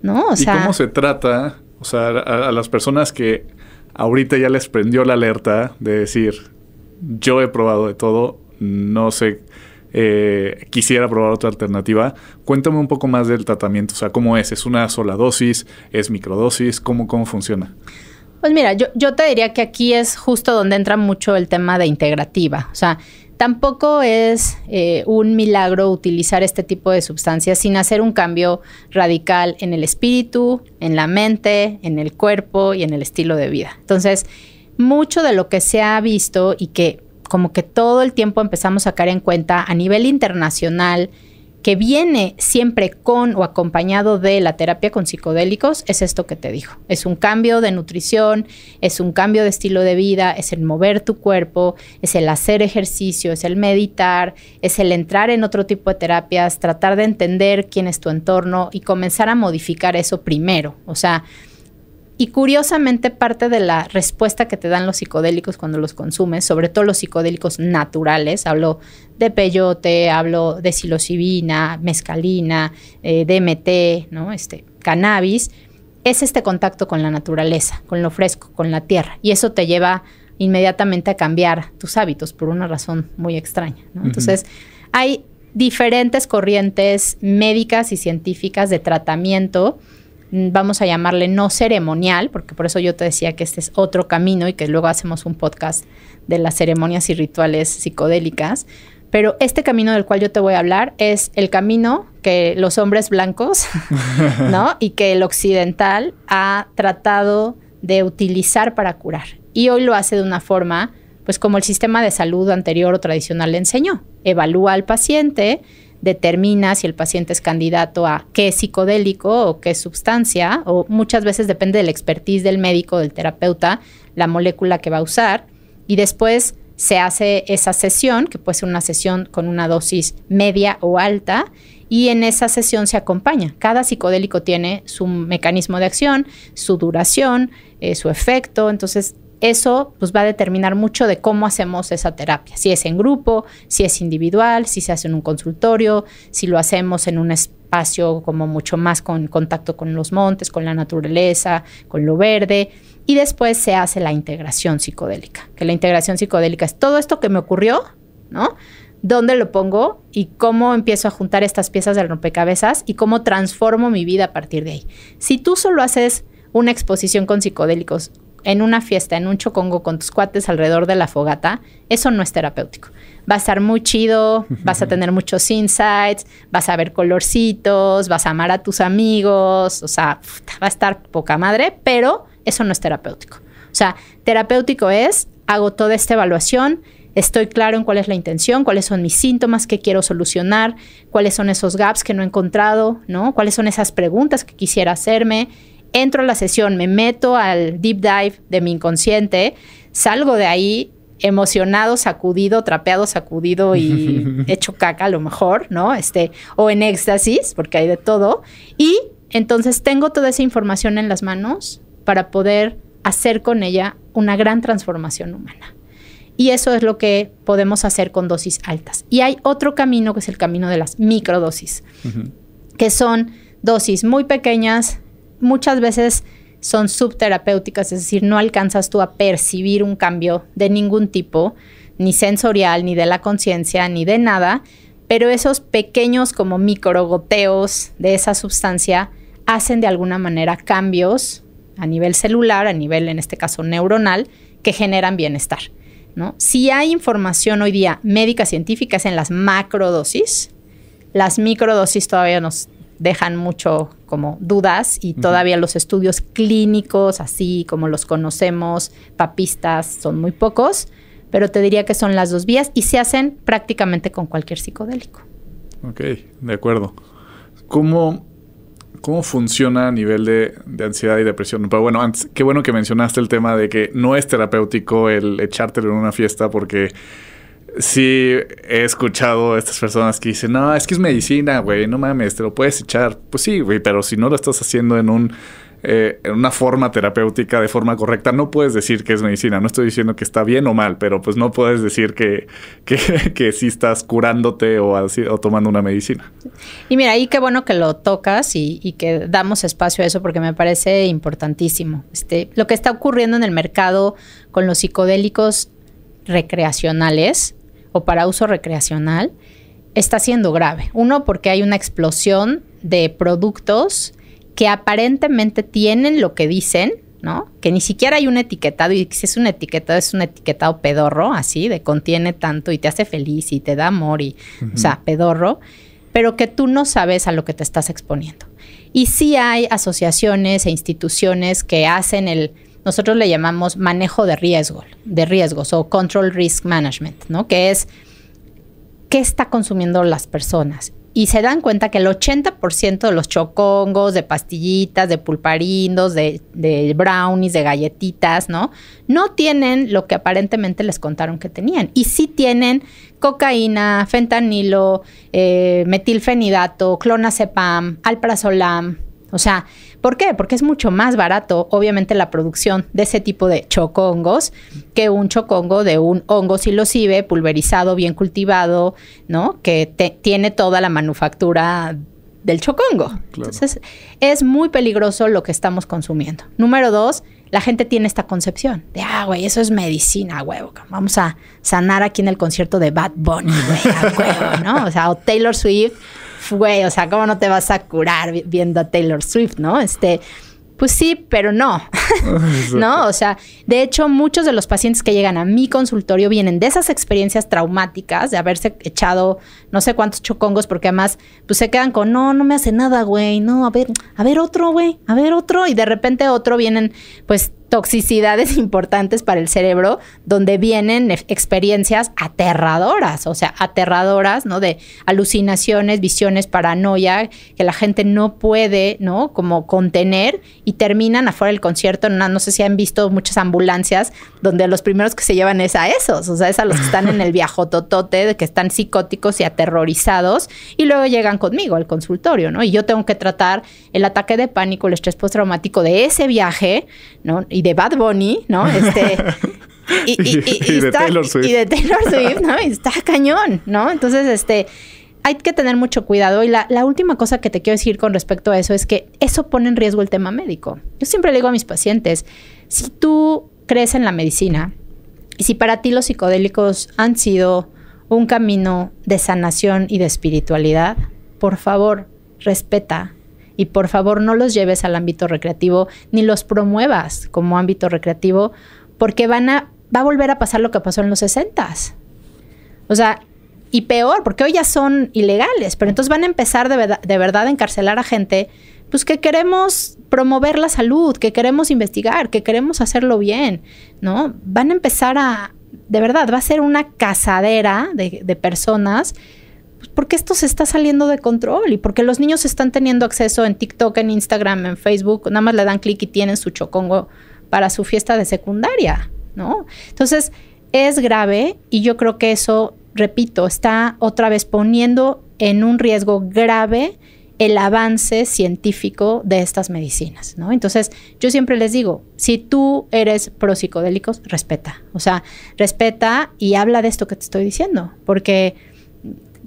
Speaker 3: ¿no?
Speaker 2: ¿Y cómo se trata, o sea, a las personas que ahorita ya les prendió la alerta de decir, yo he probado de todo, no sé, quisiera probar otra alternativa? Cuéntame un poco más del tratamiento, o sea, ¿cómo es? ¿Es una sola dosis? ¿Es microdosis? ¿Cómo funciona?
Speaker 3: Pues mira, yo te diría que aquí es justo donde entra mucho el tema de integrativa. O sea, tampoco es un milagro utilizar este tipo de sustancias sin hacer un cambio radical en el espíritu, en la mente, en el cuerpo y en el estilo de vida. Entonces, mucho de lo que se ha visto y que como que todo el tiempo empezamos a caer en cuenta a nivel internacional, que viene siempre con o acompañado de la terapia con psicodélicos, es esto que te digo. Es un cambio de nutrición, es un cambio de estilo de vida, es el mover tu cuerpo, es el hacer ejercicio, es el meditar, es el entrar en otro tipo de terapias, tratar de entender quién es tu entorno y comenzar a modificar eso primero. O sea, y curiosamente parte de la respuesta que te dan los psicodélicos cuando los consumes, sobre todo los psicodélicos naturales, hablo de peyote, hablo de psilocibina, mescalina, DMT, ¿no? Cannabis, es este contacto con la naturaleza, con lo fresco, con la tierra. Y eso te lleva inmediatamente a cambiar tus hábitos por una razón muy extraña, ¿no? Entonces, hay diferentes corrientes médicas y científicas de tratamiento, vamos a llamarle no ceremonial, porque por eso yo te decía que este es otro camino y que luego hacemos un podcast de las ceremonias y rituales psicodélicas. Pero este camino del cual yo te voy a hablar es el camino que los hombres blancos, ¿no? Y que el occidental ha tratado de utilizar para curar. Y hoy lo hace de una forma, pues como el sistema de salud anterior o tradicional le enseñó. Evalúa al paciente, determina si el paciente es candidato a qué psicodélico o qué sustancia, o muchas veces depende del expertise del médico, del terapeuta, la molécula que va a usar, y después se hace esa sesión, que puede ser una sesión con una dosis media o alta, y en esa sesión se acompaña. Cada psicodélico tiene su mecanismo de acción, su duración, su efecto, entonces eso pues va a determinar mucho de cómo hacemos esa terapia. Si es en grupo, si es individual, si se hace en un consultorio, si lo hacemos en un espacio como mucho más con contacto con los montes, con la naturaleza, con lo verde. Y después se hace la integración psicodélica. Que la integración psicodélica es todo esto que me ocurrió, ¿no? ¿Dónde lo pongo? Y cómo empiezo a juntar estas piezas del rompecabezas y cómo transformo mi vida a partir de ahí. Si tú solo haces una exposición con psicodélicos en una fiesta, en un chocongo con tus cuates alrededor de la fogata, eso no es terapéutico. Va a estar muy chido, vas a tener muchos insights, vas a ver colorcitos, vas a amar a tus amigos, o sea, va a estar poca madre, pero eso no es terapéutico. O sea, terapéutico es, hago toda esta evaluación, estoy claro en cuál es la intención, cuáles son mis síntomas que quiero solucionar, cuáles son esos gaps que no he encontrado, ¿no? Cuáles son esas preguntas que quisiera hacerme. Entro a la sesión, me meto al deep dive de mi inconsciente, salgo de ahí emocionado, sacudido, trapeado, sacudido y hecho caca a lo mejor, ¿no? O en éxtasis, porque hay de todo. Y entonces tengo toda esa información en las manos para poder hacer con ella una gran transformación humana. Y eso es lo que podemos hacer con dosis altas. Y hay otro camino que es el camino de las microdosis, que son dosis muy pequeñas, muchas veces son subterapéuticas, es decir, no alcanzas tú a percibir un cambio de ningún tipo, ni sensorial, ni de la conciencia, ni de nada, pero esos pequeños como microgoteos de esa sustancia hacen de alguna manera cambios a nivel celular, a nivel, en este caso, neuronal, que generan bienestar, ¿no? Si hay información hoy día médica, científica, es en las macrodosis. Las microdosis todavía nos dejan mucho como dudas y todavía los estudios clínicos, así como los conocemos, papistas, son muy pocos, pero te diría que son las dos vías y se hacen prácticamente con cualquier psicodélico.
Speaker 2: Ok, de acuerdo. ¿Cómo funciona a nivel de ansiedad y depresión? Pero bueno, antes, qué bueno que mencionaste el tema de que no es terapéutico el echártelo en una fiesta, porque sí he escuchado a estas personas que dicen, no, es que es medicina, güey, no mames, te lo puedes echar. Pues sí, güey, pero si no lo estás haciendo en una forma terapéutica de forma correcta, no puedes decir que es medicina. No estoy diciendo que está bien o mal, pero pues no puedes decir que sí estás curándote o tomando una medicina.
Speaker 3: Y mira, ahí qué bueno que lo tocas y que damos espacio a eso porque me parece importantísimo. Lo que está ocurriendo en el mercado con los psicodélicos recreacionales o para uso recreacional está siendo grave. Uno, porque hay una explosión de productos que aparentemente tienen lo que dicen, ¿no? Que ni siquiera hay un etiquetado, y si es un etiquetado pedorro, así, de contiene tanto y te hace feliz y te da amor y, o sea, pedorro, pero que tú no sabes a lo que te estás exponiendo. Y sí hay asociaciones e instituciones que hacen nosotros le llamamos manejo de riesgos o control risk management, ¿no? Que es qué está consumiendo las personas. Y se dan cuenta que el 80% de los chocongos, de pastillitas, de pulparindos, de brownies, de galletitas, ¿no? No tienen lo que aparentemente les contaron que tenían. Y sí tienen cocaína, fentanilo, metilfenidato, clonazepam, alprazolam. O sea, ¿por qué? Porque es mucho más barato, obviamente, la producción de ese tipo de chocongos que un chocongo de un hongo psilocibe pulverizado, bien cultivado, ¿no? Que tiene toda la manufactura del chocongo. Claro. Entonces, es muy peligroso lo que estamos consumiendo. Número 2, la gente tiene esta concepción de, güey, eso es medicina, huevo. Vamos a sanar aquí en el concierto de Bad Bunny, güey, a huevo, ¿no? O sea, o Taylor Swift. Güey, o sea, ¿cómo no te vas a curar viendo a Taylor Swift, no? Pues sí, pero no. ¿No? O sea, de hecho, muchos de los pacientes que llegan a mi consultorio vienen de esas experiencias traumáticas, de haberse echado no sé cuántos chocongos, porque además, pues se quedan con, no me hace nada, güey, no, a ver otro, güey, a ver otro, y de repente otro vienen, pues, toxicidades importantes para el cerebro, donde vienen experiencias aterradoras, o sea, aterradoras, ¿no? De alucinaciones, visiones, paranoia, que la gente no puede, ¿no? Como contener y terminan afuera del concierto en no sé si han visto muchas ambulancias donde los primeros que se llevan es a esos, o sea, es a los que están en el viajototote, de que están psicóticos y aterrorizados, y luego llegan conmigo al consultorio, ¿no? Y yo tengo que tratar el ataque de pánico, el estrés postraumático de ese viaje, ¿no? Y de Bad Bunny, ¿no? Y de Taylor Swift. Y de Taylor Swift, ¿no? Y está cañón, ¿no? Entonces, hay que tener mucho cuidado. Y la última cosa que te quiero decir con respecto a eso es que eso pone en riesgo el tema médico. Yo siempre le digo a mis pacientes, si tú crees en la medicina y si para ti los psicodélicos han sido un camino de sanación y de espiritualidad, por favor, respeta. Y por favor, no los lleves al ámbito recreativo ni los promuevas como ámbito recreativo, porque va a volver a pasar lo que pasó en los 60s. O sea, y peor, porque hoy ya son ilegales, pero entonces van a empezar de verdad a encarcelar a gente pues que queremos promover la salud, que queremos investigar, que queremos hacerlo bien, ¿no? Van a empezar de verdad, va a ser una cazadera de personas, porque esto se está saliendo de control y porque los niños están teniendo acceso en TikTok, en Instagram, en Facebook, nada más le dan clic y tienen su chocongo para su fiesta de secundaria, ¿no? Entonces, es grave y yo creo que eso, repito, está otra vez poniendo en un riesgo grave el avance científico de estas medicinas, ¿no? Entonces, yo siempre les digo, si tú eres pro psicodélicos, respeta. O sea, respeta y habla de esto que te estoy diciendo, porque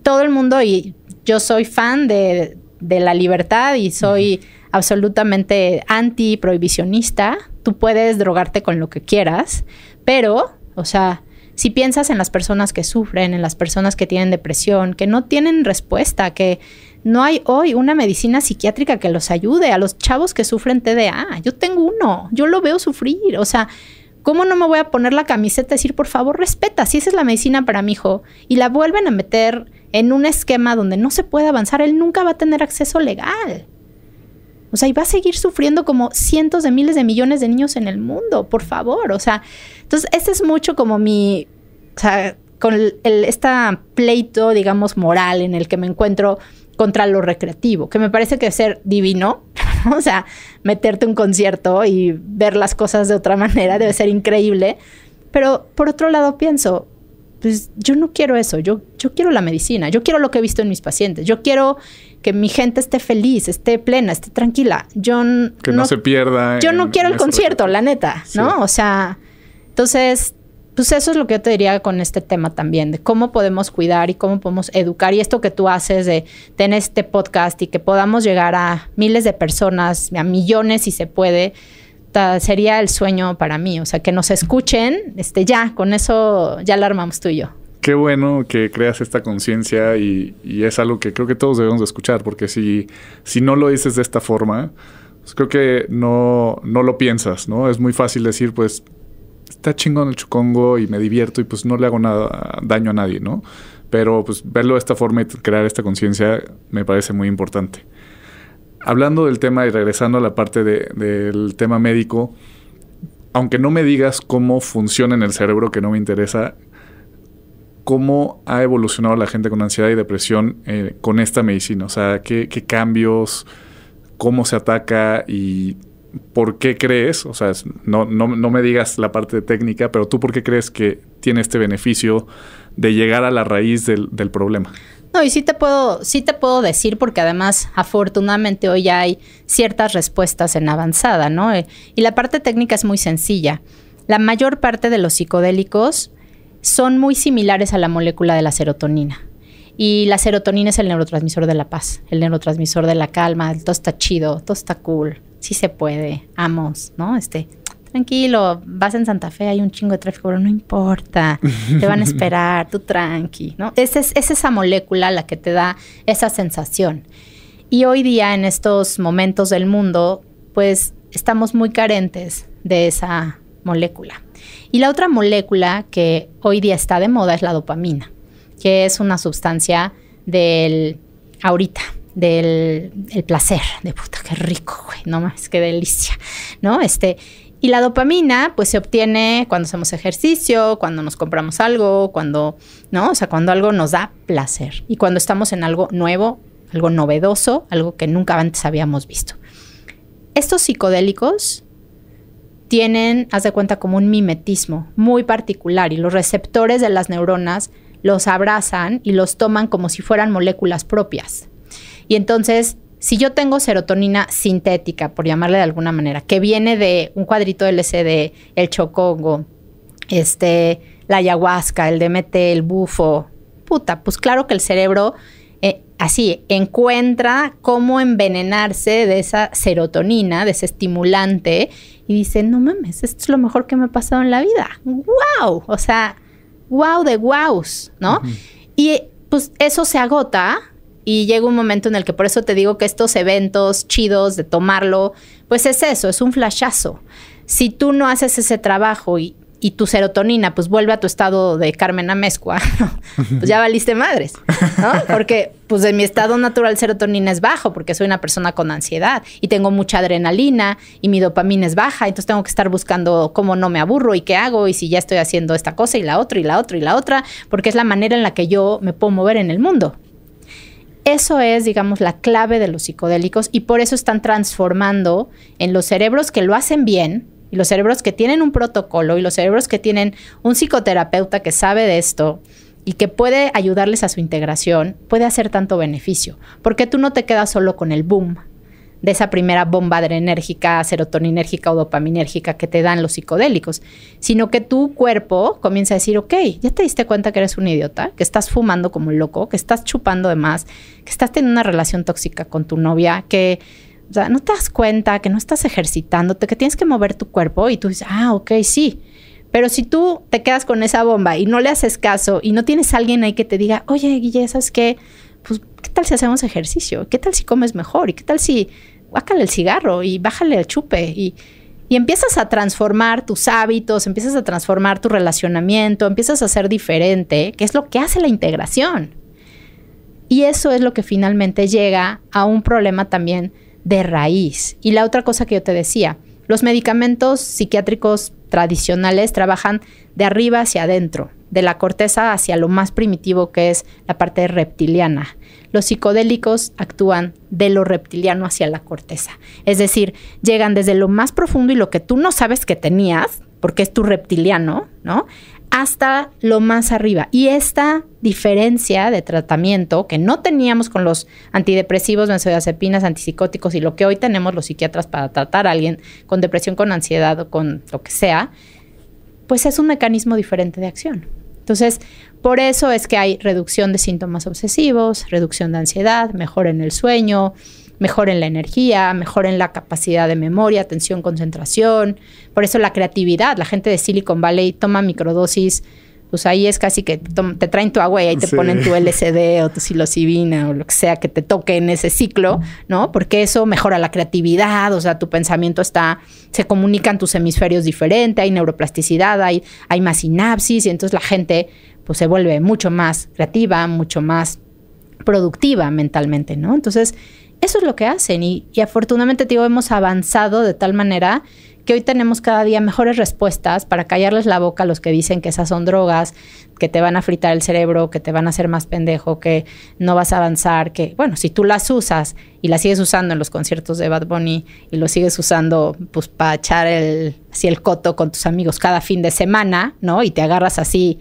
Speaker 3: todo el mundo, y yo soy fan de la libertad y soy absolutamente anti-prohibicionista. Tú puedes drogarte con lo que quieras, pero, o sea, si piensas en las personas que sufren, en las personas que tienen depresión, que no tienen respuesta, que no hay hoy una medicina psiquiátrica que los ayude, a los chavos que sufren TDA. Yo tengo uno, yo lo veo sufrir, o sea, ¿cómo no me voy a poner la camiseta y decir, por favor, respeta, si esa es la medicina para mi hijo? Y la vuelven a meter en un esquema donde no se puede avanzar, él nunca va a tener acceso legal. O sea, y va a seguir sufriendo como cientos de miles de millones de niños en el mundo, por favor. O sea, entonces ese es mucho como mi, o sea, con esta pleito, digamos, moral en el que me encuentro contra lo recreativo, que me parece que ser divino, o sea, meterte un concierto y ver las cosas de otra manera debe ser increíble. Pero por otro lado pienso, pues yo no quiero eso, yo quiero la medicina, yo quiero lo que he visto en mis pacientes, yo quiero que mi gente esté feliz, esté plena, esté tranquila.
Speaker 2: Que no se pierda.
Speaker 3: Yo no quiero el concierto, la neta, ¿no? Sí. O sea, entonces, pues eso es lo que yo te diría con este tema también, de cómo podemos cuidar y cómo podemos educar. Y esto que tú haces de tener este podcast y que podamos llegar a miles de personas, a millones si se puede, sería el sueño para mí. O sea, que nos escuchen, ya, con eso ya la armamos tú y yo.
Speaker 2: Qué bueno que creas esta conciencia y es algo que creo que todos debemos de escuchar, porque si no lo dices de esta forma, pues creo que no lo piensas, ¿no? Es muy fácil decir, pues, está chingón el chucongo y me divierto y pues no le hago daño a nadie, ¿no? Pero pues verlo de esta forma y crear esta conciencia me parece muy importante. Hablando del tema y regresando a la parte del tema médico, aunque no me digas cómo funciona en el cerebro, que no me interesa, ¿cómo ha evolucionado la gente con ansiedad y depresión con esta medicina? O sea, ¿qué cambios, cómo se ataca y por qué crees? O sea, no me digas la parte técnica, pero ¿tú por qué crees que tiene este beneficio de llegar a la raíz del problema?
Speaker 3: No, y sí te puedo decir, porque además, afortunadamente, hoy ya hay ciertas respuestas en avanzada, ¿no? Y la parte técnica es muy sencilla. La mayor parte de los psicodélicos son muy similares a la molécula de la serotonina. Y la serotonina es el neurotransmisor de la paz, el neurotransmisor de la calma, todo está chido, todo está cool, sí se puede, vamos, ¿no? Tranquilo, vas en Santa Fe, hay un chingo de tráfico, pero no importa, te van a esperar, tú tranqui, ¿no? Es esa molécula la que te da esa sensación. Y hoy día, en estos momentos del mundo, pues estamos muy carentes de esa molécula. Y la otra molécula que hoy día está de moda es la dopamina, que es una sustancia del placer, de puta, qué rico, güey, no más, qué delicia, ¿no? Y la dopamina, pues, se obtiene cuando hacemos ejercicio, cuando nos compramos algo, ¿no? O sea, cuando algo nos da placer y cuando estamos en algo nuevo, algo novedoso, algo que nunca antes habíamos visto. Estos psicodélicos tienen, haz de cuenta, como un mimetismo muy particular y los receptores de las neuronas los abrazan y los toman como si fueran moléculas propias. Y entonces, si yo tengo serotonina sintética, por llamarle de alguna manera, que viene de un cuadrito LSD, el chocongo, la ayahuasca, el DMT, el bufo, pues claro que el cerebro así encuentra cómo envenenarse de esa serotonina, de ese estimulante, y dice, no mames, esto es lo mejor que me ha pasado en la vida. ¡Wow! O sea, wow de wows, ¿no? Uh-huh. Y pues eso se agota y llega un momento en el que, por eso te digo que estos eventos chidos de tomarlo, pues es eso, es un flashazo. Si tú no haces ese trabajo y tu serotonina pues vuelve a tu estado de Carmen Amezcua, pues ya valiste madres, ¿no? Porque pues en mi estado natural serotonina es bajo porque soy una persona con ansiedad y tengo mucha adrenalina y mi dopamina es baja, entonces tengo que estar buscando cómo no me aburro y qué hago y si ya estoy haciendo esta cosa y la otra y la otra y la otra, porque es la manera en la que yo me puedo mover en el mundo. Eso es, digamos, la clave de los psicodélicos y por eso están transformando en los cerebros que lo hacen bien, y los cerebros que tienen un protocolo y los cerebros que tienen un psicoterapeuta que sabe de esto y que puede ayudarles a su integración, puede hacer tanto beneficio. Porque tú no te quedas solo con el boom de esa primera bomba adrenérgica, serotoninérgica o dopaminérgica que te dan los psicodélicos, sino que tu cuerpo comienza a decir, ok, ya te diste cuenta que eres un idiota, que estás fumando como un loco, que estás chupando de más, que estás teniendo una relación tóxica con tu novia, que... O sea, no te das cuenta que no estás ejercitándote, que tienes que mover tu cuerpo y tú dices, ok, sí. Pero si tú te quedas con esa bomba y no le haces caso y no tienes a alguien ahí que te diga, oye, Guille, ¿sabes qué? Pues, ¿qué tal si hacemos ejercicio? ¿Qué tal si comes mejor? ¿Y qué tal si bájale el cigarro y bájale el chupe? Y empiezas a transformar tus hábitos, empiezas a transformar tu relacionamiento, empiezas a ser diferente, que es lo que hace la integración. Y eso es lo que finalmente llega a un problema también de raíz. Y la otra cosa que yo te decía, los medicamentos psiquiátricos tradicionales trabajan de arriba hacia adentro, de la corteza hacia lo más primitivo que es la parte reptiliana. Los psicodélicos actúan de lo reptiliano hacia la corteza. Es decir, llegan desde lo más profundo y lo que tú no sabes que tenías, porque es tu reptiliano, ¿no? hasta lo más arriba. Y esta diferencia de tratamiento que no teníamos con los antidepresivos, benzodiazepinas, antipsicóticos y lo que hoy tenemos los psiquiatras para tratar a alguien con depresión, con ansiedad o con lo que sea, pues es un mecanismo diferente de acción. Entonces, por eso es que hay reducción de síntomas obsesivos, reducción de ansiedad, mejora en el sueño, mejor en la energía, mejor en la capacidad de memoria, atención, concentración. Por eso la creatividad. La gente de Silicon Valley toma microdosis, pues ahí es casi que te traen tu agua y ahí te ponen tu LSD o tu psilocibina o lo que sea que te toque en ese ciclo, ¿no? Porque eso mejora la creatividad, o sea, tu pensamiento se comunican tus hemisferios diferente, hay neuroplasticidad, hay más sinapsis y entonces la gente pues se vuelve mucho más creativa, mucho más productiva mentalmente, ¿no? Entonces, eso es lo que hacen y afortunadamente, digo, hemos avanzado de tal manera que hoy tenemos cada día mejores respuestas para callarles la boca a los que dicen que esas son drogas, que te van a fritar el cerebro, que te van a hacer más pendejo, que no vas a avanzar, que, bueno, si tú las usas y las sigues usando en los conciertos de Bad Bunny y lo sigues usando, pues, para echar así el coto con tus amigos cada fin de semana, ¿no? Y te agarras así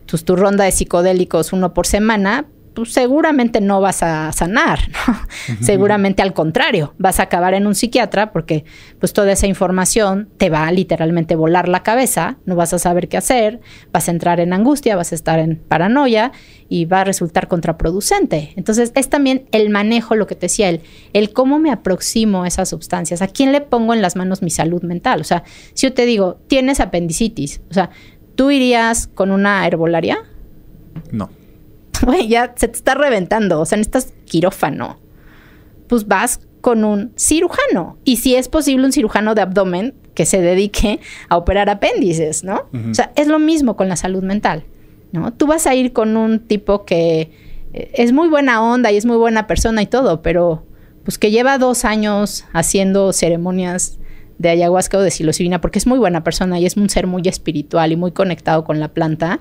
Speaker 3: tu ronda de psicodélicos 1 por semana, pues seguramente no vas a sanar, ¿no? Seguramente al contrario, vas a acabar en un psiquiatra porque pues toda esa información te va a literalmente volar la cabeza, no vas a saber qué hacer, vas a entrar en angustia, vas a estar en paranoia y va a resultar contraproducente. Entonces es también el manejo, lo que te decía, el cómo me aproximo a esas sustancias, a quién le pongo en las manos mi salud mental. O sea, si yo te digo, tienes apendicitis, o sea, ¿tú irías con una herbolaria?
Speaker 2: No.
Speaker 3: Güey, ya se te está reventando, o sea, necesitas quirófano. Pues vas con un cirujano. Y si es posible, un cirujano de abdomen que se dedique a operar apéndices, ¿no? Uh-huh. O sea, es lo mismo con la salud mental, ¿no? Tú vas a ir con un tipo que es muy buena onda y es muy buena persona y todo, pero pues que lleva 2 años haciendo ceremonias de ayahuasca o de psilocibina porque es muy buena persona y es un ser muy espiritual y muy conectado con la planta.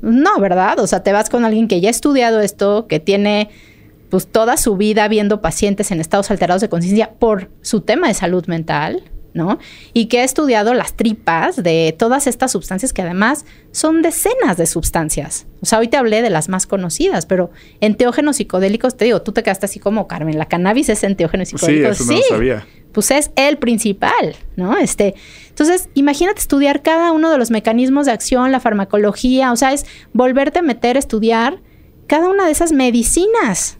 Speaker 3: No, ¿verdad? O sea, te vas con alguien que ya ha estudiado esto, que tiene pues toda su vida viendo pacientes en estados alterados de conciencia por su tema de salud mental, ¿no? Y que ha estudiado las tripas de todas estas sustancias que además son decenas de sustancias. O sea, hoy te hablé de las más conocidas, pero enteógenos psicodélicos, te digo, tú te quedaste así como, Carmen, la cannabis es enteógeno psicodélico.
Speaker 2: Sí, eso no lo sabía.
Speaker 3: Pues es el principal, ¿no? Entonces, imagínate estudiar cada uno de los mecanismos de acción, la farmacología, o sea, es volverte a meter a estudiar cada una de esas medicinas.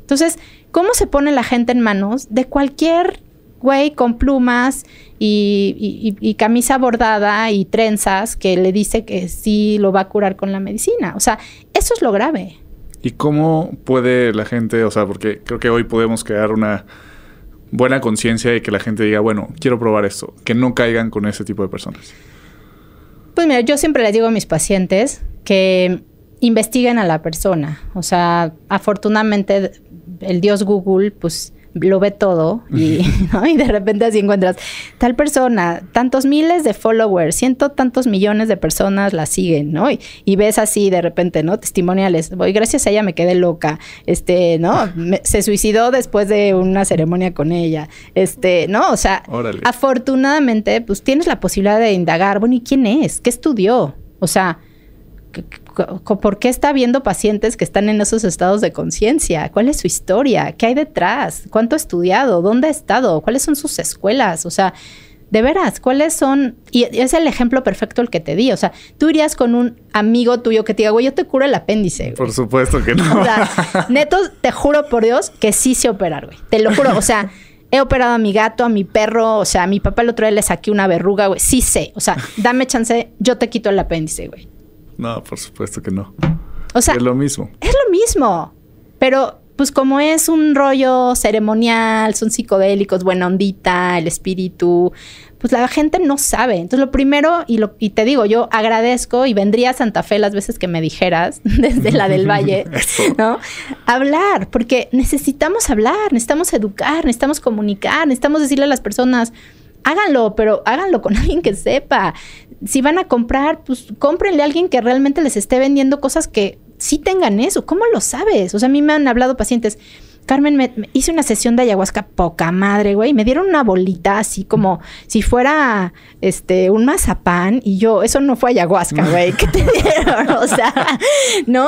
Speaker 3: Entonces, ¿cómo se pone la gente en manos de cualquier güey con plumas y camisa bordada y trenzas que le dice que sí lo va a curar con la medicina? O sea, eso es lo grave.
Speaker 2: ¿Y cómo puede la gente, o sea, porque creo que hoy podemos crear una buena conciencia y que la gente diga, bueno, quiero probar esto, que no caigan con ese tipo de personas?
Speaker 3: Pues mira, yo siempre les digo a mis pacientes que investiguen a la persona. O sea, afortunadamente el dios Google, pues lo ve todo y, ¿no? Y de repente así encuentras tal persona, tantos miles de followers, tantos millones de personas la siguen, ¿no? Y ves así de repente, ¿no? Testimoniales. Voy, gracias a ella me quedé loca. ¿No? Se suicidó después de una ceremonia con ella. ¿No? O sea, órale. Afortunadamente, pues tienes la posibilidad de indagar, bueno, ¿y quién es? ¿Qué estudió? O sea, ¿por qué está viendo pacientes que están en esos estados de conciencia? ¿Cuál es su historia? ¿Qué hay detrás? ¿Cuánto ha estudiado? ¿Dónde ha estado? ¿Cuáles son sus escuelas? O sea, de veras, ¿cuáles son? Y es el ejemplo perfecto el que te di. O sea, tú irías con un amigo tuyo que te diga, güey, yo te curo el apéndice, güey.
Speaker 2: Por supuesto que no.
Speaker 3: O sea, neto, te juro por Dios que sí sé operar, güey. Te lo juro. O sea, he operado a mi gato, a mi perro. O sea, a mi papá el otro día le saqué una verruga, güey. Sí sé. O sea, dame chance, yo te quito el apéndice, güey.
Speaker 2: No, por supuesto que no.
Speaker 3: O sea,
Speaker 2: es lo mismo.
Speaker 3: Es lo mismo. Pero, pues, como es un rollo ceremonial, son psicodélicos, buena ondita, el espíritu, pues la gente no sabe. Entonces, lo primero, y te digo, yo agradezco y vendría a Santa Fe las veces que me dijeras, desde la del Valle, ¿no? Hablar, porque necesitamos hablar, necesitamos educar, necesitamos comunicar, necesitamos decirle a las personas, háganlo, pero háganlo con alguien que sepa. Si van a comprar, pues cómprenle a alguien que realmente les esté vendiendo cosas que sí tengan eso. ¿Cómo lo sabes? O sea, a mí me han hablado pacientes, Carmen, me hice una sesión de ayahuasca poca madre, güey. Me dieron una bolita así como si fuera un mazapán. Y yo, eso no fue ayahuasca, güey. ¿Qué te dieron? O sea, ¿no?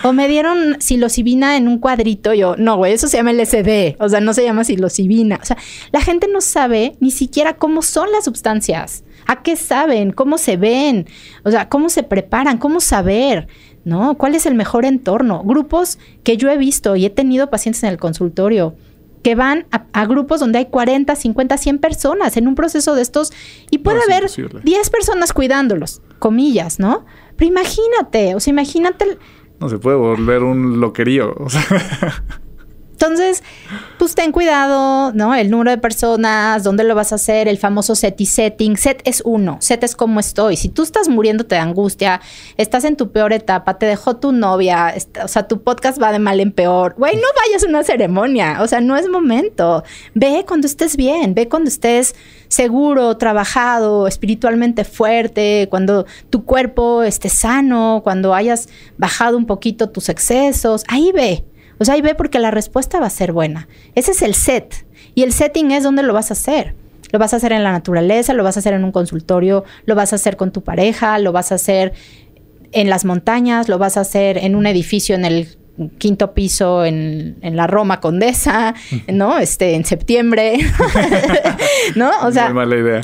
Speaker 3: O me dieron psilocibina en un cuadrito. Yo, no, güey, eso se llama LSD. O sea, no se llama psilocibina. O sea, la gente no sabe ni siquiera cómo son las sustancias. ¿A qué saben? ¿Cómo se ven? O sea, ¿cómo se preparan? ¿Cómo saber? ¿No? ¿Cuál es el mejor entorno? Grupos que yo he visto y he tenido pacientes en el consultorio que van a grupos donde hay 40, 50, 100 personas en un proceso de estos y puede haber imposible. 10 personas cuidándolos, comillas, ¿no? Pero imagínate, o sea, imagínate...
Speaker 2: No, se puede volver un loquerío, o sea...
Speaker 3: Entonces, pues ten cuidado, ¿no? El número de personas, dónde lo vas a hacer, el famoso set y setting. Set es uno, set es cómo estoy. Si tú estás muriéndote de angustia, estás en tu peor etapa, te dejó tu novia, o sea, tu podcast va de mal en peor. Güey, no vayas a una ceremonia, o sea, no es momento. Ve cuando estés bien, ve cuando estés seguro, trabajado, espiritualmente fuerte, cuando tu cuerpo esté sano, cuando hayas bajado un poquito tus excesos. Ahí ve. O sea, ahí ve porque la respuesta va a ser buena. Ese es el set. Y el setting es donde lo vas a hacer. Lo vas a hacer en la naturaleza, lo vas a hacer en un consultorio, lo vas a hacer con tu pareja, lo vas a hacer en las montañas, lo vas a hacer en un edificio en el 5º piso en la Roma Condesa, ¿no? En septiembre, ¿no? O sea,
Speaker 2: muy mala idea.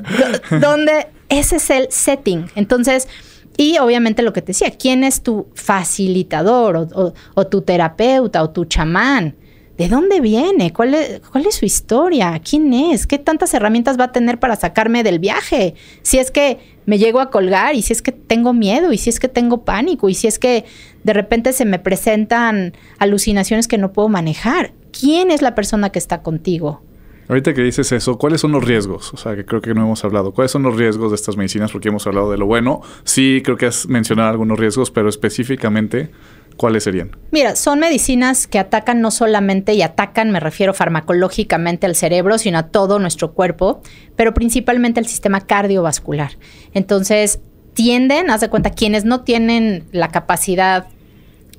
Speaker 3: Donde ese es el setting. Entonces... Y obviamente lo que te decía, ¿quién es tu facilitador o tu terapeuta o tu chamán? ¿De dónde viene? ¿Cuál es su historia? ¿Quién es? ¿Qué tantas herramientas va a tener para sacarme del viaje? Si es que me llego a colgar y si es que tengo miedo y si es que tengo pánico y si es que de repente se me presentan alucinaciones que no puedo manejar. ¿Quién es la persona que está contigo?
Speaker 2: Ahorita que dices eso, ¿cuáles son los riesgos? O sea, que creo que no hemos hablado. ¿Cuáles son los riesgos de estas medicinas? Porque hemos hablado de lo bueno. Sí, creo que has mencionado algunos riesgos, pero específicamente, ¿cuáles serían?
Speaker 3: Mira, son medicinas que atacan no solamente, y atacan, me refiero farmacológicamente al cerebro, sino a todo nuestro cuerpo, pero principalmente al sistema cardiovascular. Entonces, tienden, haz de cuenta, quienes no tienen la capacidad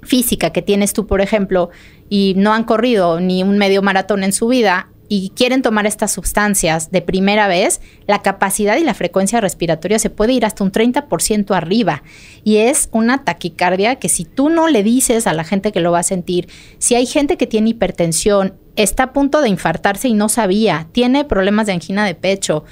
Speaker 3: física que tienes tú, por ejemplo, y no han corrido ni un medio maratón en su vida, y quieren tomar estas sustancias de primera vez, la capacidad y la frecuencia respiratoria se puede ir hasta un 30% arriba. Y es una taquicardia que si tú no le dices a la gente que lo va a sentir, si hay gente que tiene hipertensión, está a punto de infartarse y no sabía, tiene problemas de angina de pecho,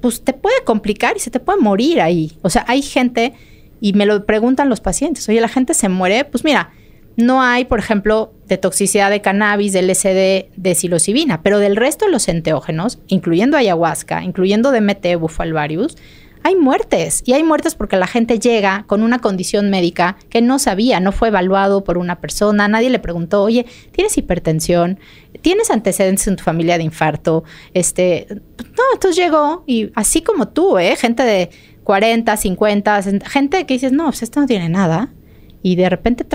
Speaker 3: pues te puede complicar y se te puede morir ahí. O sea, hay gente, y me lo preguntan los pacientes, oye, ¿la gente se muere? Pues mira, no hay, por ejemplo, de toxicidad de cannabis, de LSD, de psilocibina, pero del resto de los enteógenos, incluyendo ayahuasca, incluyendo DMT, bufalvarius, hay muertes. Y hay muertes porque la gente llega con una condición médica que no sabía, no fue evaluado por una persona, nadie le preguntó, oye, ¿tienes hipertensión? ¿Tienes antecedentes en tu familia de infarto? No, entonces llegó y así como tú, gente de 40, 50, gente que dices, no, pues esto no tiene nada. Y de repente,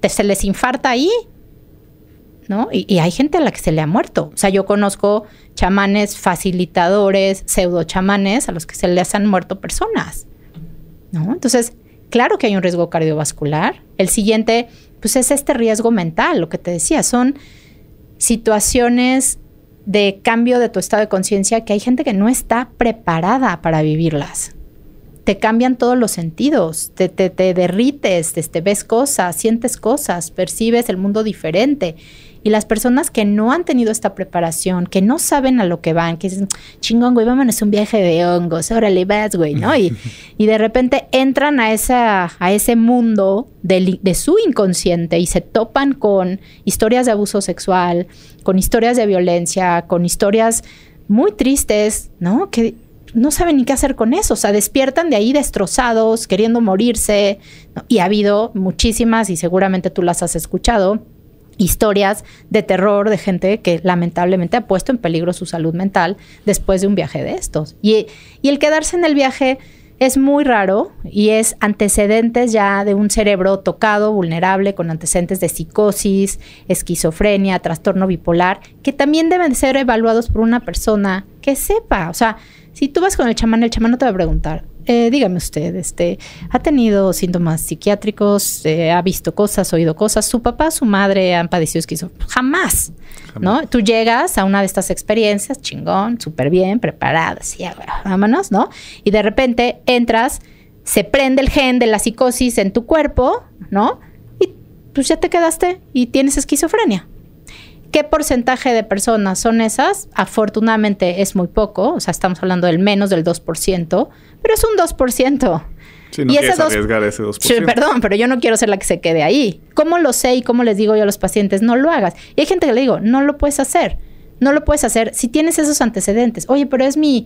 Speaker 3: se les infarta ahí, ¿no? Y hay gente a la que se le ha muerto. O sea, yo conozco chamanes, facilitadores, pseudo-chamanes a los que se les han muerto personas, ¿no? Entonces, claro que hay un riesgo cardiovascular. El siguiente, pues es este riesgo mental, lo que te decía. Son situaciones de cambio de tu estado de conciencia que hay gente que no está preparada para vivirlas. Te cambian todos los sentidos, te derrites, ves cosas, sientes cosas, percibes el mundo diferente. Y las personas que no han tenido esta preparación, que no saben a lo que van, que dicen, chingón, güey, vámonos a un viaje de hongos, órale, vas, güey, ¿no? Y de repente entran a ese mundo de su inconsciente y se topan con historias de abuso sexual, con historias de violencia, con historias muy tristes, ¿no? Que no saben ni qué hacer con eso. O sea, despiertan de ahí destrozados, queriendo morirse, ¿no? Y ha habido muchísimas, y seguramente tú las has escuchado, historias de terror de gente que lamentablemente ha puesto en peligro su salud mental después de un viaje de estos. Y el quedarse en el viaje es muy raro y es antecedentes ya de un cerebro tocado, vulnerable, con antecedentes de psicosis, esquizofrenia, trastorno bipolar, que también deben ser evaluados por una persona que sepa. O sea, Si tú vas con el chamán no te va a preguntar, dígame usted, ¿ha tenido síntomas psiquiátricos? ¿Ha visto cosas, oído cosas? ¿Su papá, su madre han padecido esquizofrenia? Jamás, ¿no? Tú llegas a una de estas experiencias, chingón, súper bien, preparada, sí, vámonos, ¿no? Y de repente entras, se prende el gen de la psicosis en tu cuerpo, ¿no? Y pues ya te quedaste y tienes esquizofrenia. ¿Qué porcentaje de personas son esas? Afortunadamente es muy poco, o sea, estamos hablando del menos del 2%, pero es un 2%.
Speaker 2: Sí, no quieres arriesgar ese 2%.
Speaker 3: Perdón, pero yo no quiero ser la que se quede ahí. ¿Cómo lo sé y cómo les digo yo a los pacientes? No lo hagas. Y hay gente que le digo, no lo puedes hacer. No lo puedes hacer si tienes esos antecedentes. Oye, pero es mi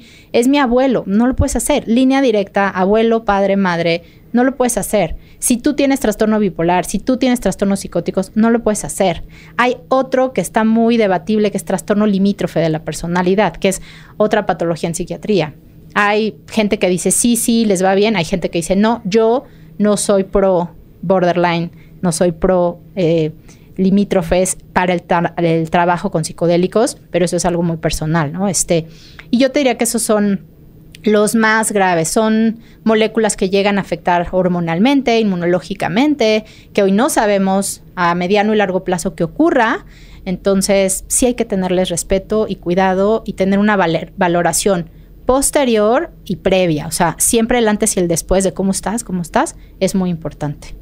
Speaker 3: abuelo. No lo puedes hacer. Línea directa, abuelo, padre, madre. No lo puedes hacer. Si tú tienes trastorno bipolar, si tú tienes trastornos psicóticos, no lo puedes hacer. Hay otro que está muy debatible, que es trastorno limítrofe de la personalidad, que es otra patología en psiquiatría. Hay gente que dice sí, les va bien. Hay gente que dice no, yo no soy pro borderline, no soy pro limítrofes para el trabajo con psicodélicos, pero eso es algo muy personal, ¿no? Y yo te diría que esos son los más graves. Son moléculas que llegan a afectar hormonalmente, inmunológicamente, que hoy no sabemos a mediano y largo plazo qué ocurra. Entonces, sí hay que tenerles respeto y cuidado y tener una valoración posterior y previa. O sea, siempre el antes y el después de cómo estás, es muy importante.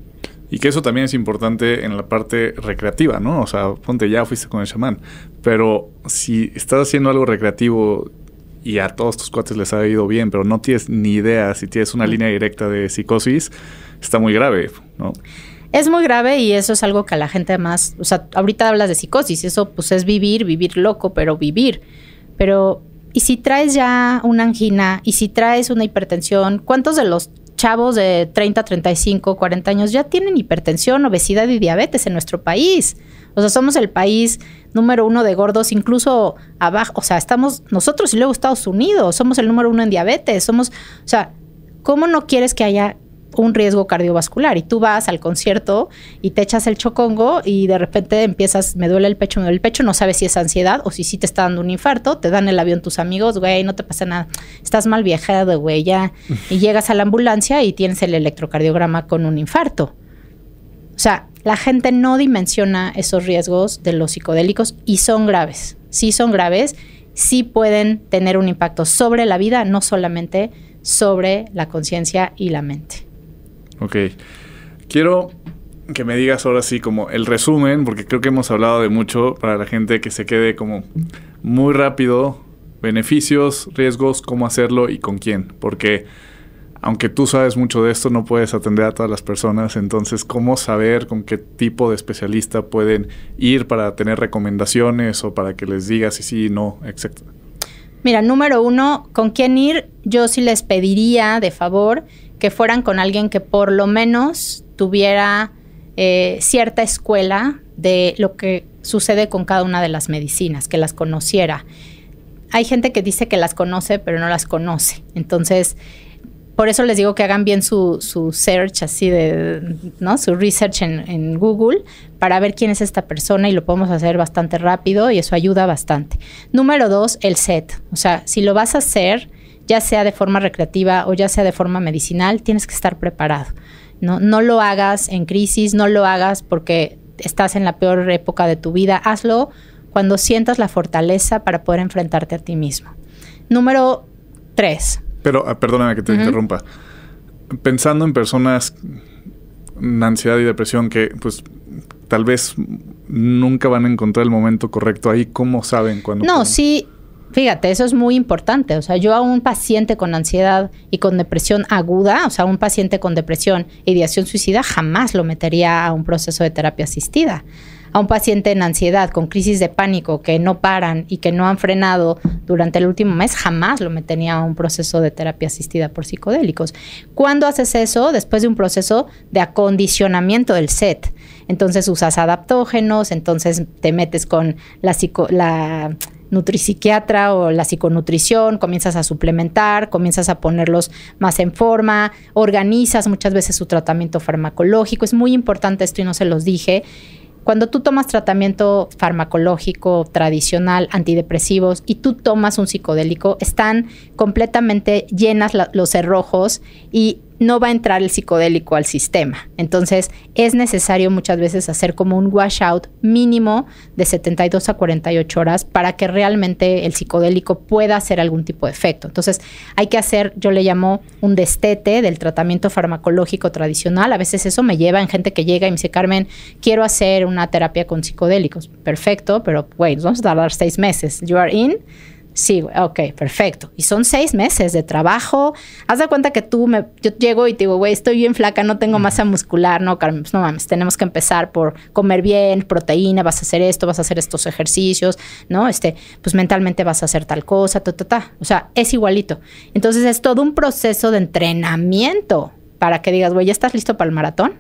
Speaker 2: Y que eso también es importante en la parte recreativa, ¿no? O sea, ponte, ya fuiste con el chamán, pero si estás haciendo algo recreativo y a todos tus cuates les ha ido bien, pero no tienes ni idea si tienes una línea directa de psicosis, está muy grave, ¿no?
Speaker 3: Es muy grave y eso es algo que a la gente más... O sea, ahorita hablas de psicosis, eso pues es vivir loco, pero vivir. Pero, ¿y si traes ya una angina? ¿Y si traes una hipertensión? ¿Cuántos de los chavos de 30, 35, 40 años ya tienen hipertensión, obesidad y diabetes en nuestro país? O sea, somos el país número 1 de gordos, incluso abajo. O sea, estamos nosotros y luego Estados Unidos. Somos el número 1 en diabetes. O sea, ¿cómo no quieres que haya un riesgo cardiovascular? Y tú vas al concierto y te echas el chocongo y de repente empiezas, me duele el pecho, no sabes si es ansiedad o si sí te está dando un infarto, te dan el avión tus amigos, güey, no te pasa nada, estás mal viajado, güey, ya. Y llegas a la ambulancia y tienes el electrocardiograma con un infarto. O sea, la gente no dimensiona esos riesgos de los psicodélicos y son graves. Sí son graves, sí pueden tener un impacto sobre la vida, no solamente sobre la conciencia y la mente.
Speaker 2: Ok. Quiero que me digas ahora sí como el resumen, porque creo que hemos hablado de mucho para la gente que se quede como muy rápido. Beneficios, riesgos, cómo hacerlo y con quién. Porque aunque tú sabes mucho de esto, no puedes atender a todas las personas. Entonces, ¿cómo saber con qué tipo de especialista pueden ir para tener recomendaciones o para que les digas si sí, no, etcétera?
Speaker 3: Mira, número 1, ¿con quién ir? Yo sí les pediría de favor que fueran con alguien que por lo menos tuviera cierta escuela de lo que sucede con cada una de las medicinas, que las conociera. Hay gente que dice que las conoce, pero no las conoce. Entonces, por eso les digo que hagan bien su search así ¿no? Su research en Google para ver quién es esta persona y lo podemos hacer bastante rápido y eso ayuda bastante. Número 2, el set. O sea, si lo vas a hacer, ya sea de forma recreativa o ya sea de forma medicinal, tienes que estar preparado. No lo hagas en crisis, no lo hagas porque estás en la peor época de tu vida. Hazlo cuando sientas la fortaleza para poder enfrentarte a ti mismo. Número 3.
Speaker 2: Pero, perdóname que te interrumpa. Pensando en personas con ansiedad y depresión que, pues, tal vez nunca van a encontrar el momento correcto ahí, ¿cómo saben cuándo?
Speaker 3: No, sí, fíjate, eso es muy importante. O sea, yo a un paciente con ansiedad y con depresión aguda, o sea, un paciente con depresión e ideación suicida, jamás lo metería a un proceso de terapia asistida. A un paciente en ansiedad con crisis de pánico que no paran y que no han frenado durante el último mes, jamás lo metería a un proceso de terapia asistida por psicodélicos. ¿Cuándo haces eso? Después de un proceso de acondicionamiento del set. Entonces usas adaptógenos, entonces te metes con la nutripsiquiatra o la psiconutrición, comienzas a suplementar, comienzas a ponerlos más en forma, organizas muchas veces su tratamiento farmacológico. Es muy importante esto y no se los dije. cuando tú tomas tratamiento farmacológico tradicional, antidepresivos, y tú tomas un psicodélico, están completamente llenas los cerrojos y no va a entrar el psicodélico al sistema. Entonces, es necesario muchas veces hacer como un washout mínimo de 72 a 48 horas para que realmente el psicodélico pueda hacer algún tipo de efecto. Entonces, hay que hacer, yo le llamo un destete del tratamiento farmacológico tradicional. A veces eso me lleva en gente que llega y me dice, Carmen, quiero hacer una terapia con psicodélicos. Perfecto, pero güey, nos vamos a tardar 6 meses. ¿You are in? Sí, ok, perfecto. Y son 6 meses de trabajo. Haz de cuenta que yo llego y te digo, güey, estoy bien flaca, no tengo masa muscular. No, Carmen, pues no mames, tenemos que empezar por comer bien, proteína, vas a hacer esto, vas a hacer estos ejercicios, ¿no? Pues mentalmente vas a hacer tal cosa, O sea, es igualito. Entonces es todo un proceso de entrenamiento para que digas, güey, ¿ya estás listo para el maratón?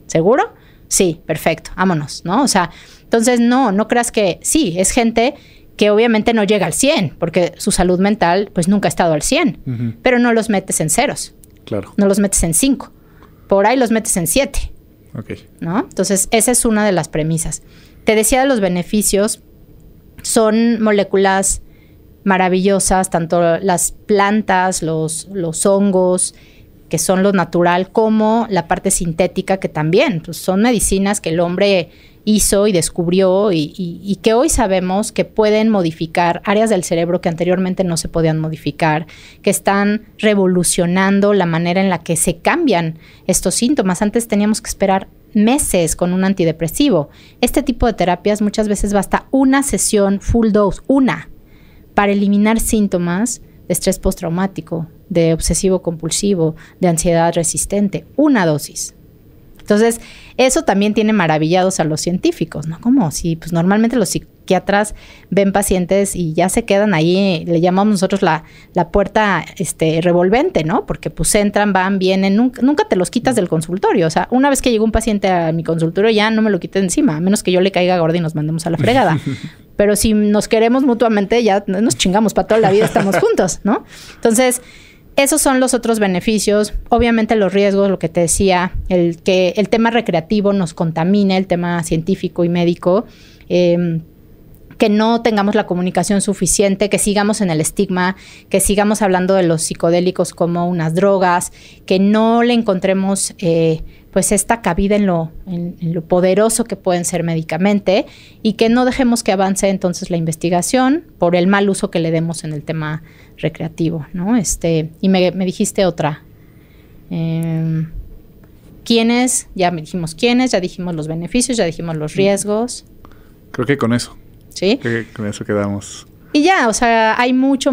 Speaker 3: ¿Seguro? Sí, perfecto, vámonos, ¿no? O sea, entonces no creas que sí, es gente que obviamente no llega al 100, porque su salud mental pues nunca ha estado al 100, pero no los metes en ceros.
Speaker 2: Claro.
Speaker 3: No los metes en 5. Por ahí los metes en 7.
Speaker 2: Okay.
Speaker 3: ¿No? Entonces, esa es una de las premisas. Te decía de los beneficios. Son moléculas maravillosas, tanto las plantas, los hongos, que son lo natural, como la parte sintética, que también pues, son medicinas que el hombre hizo y descubrió y que hoy sabemos que pueden modificar áreas del cerebro que anteriormente no se podían modificar, que están revolucionando la manera en la que se cambian estos síntomas. Antes teníamos que esperar meses con un antidepresivo. Este tipo de terapias muchas veces basta una sesión full dose, para eliminar síntomas de estrés postraumático, de obsesivo compulsivo, de ansiedad resistente. Una dosis. Entonces, eso también tiene maravillados a los científicos, ¿no? Como si, pues normalmente los psiquiatras ven pacientes y ya se quedan ahí, le llamamos nosotros la puerta revolvente, ¿no? Porque pues entran, van, vienen, nunca te los quitas del consultorio. O sea, una vez que llegó un paciente a mi consultorio, ya no me lo quité de encima, a menos que yo le caiga gorda y nos mandemos a la fregada. Pero si nos queremos mutuamente, ya nos chingamos para toda la vida, estamos juntos, ¿no? Entonces, esos son los otros beneficios. Obviamente los riesgos, lo que te decía, que el tema recreativo nos contamine, el tema científico y médico, que no tengamos la comunicación suficiente, que sigamos en el estigma, que sigamos hablando de los psicodélicos como unas drogas, que no le encontremos pues esta cabida en lo poderoso que pueden ser médicamente, y que no dejemos que avance entonces la investigación por el mal uso que le demos en el tema recreativo, ¿no? Y me dijiste otra. ¿Quiénes? Ya me dijimos quiénes, ya dijimos los beneficios, ya dijimos los riesgos.
Speaker 2: Creo que con eso.
Speaker 3: ¿Sí?
Speaker 2: Creo que con eso quedamos.
Speaker 3: Y ya, o sea, hay mucho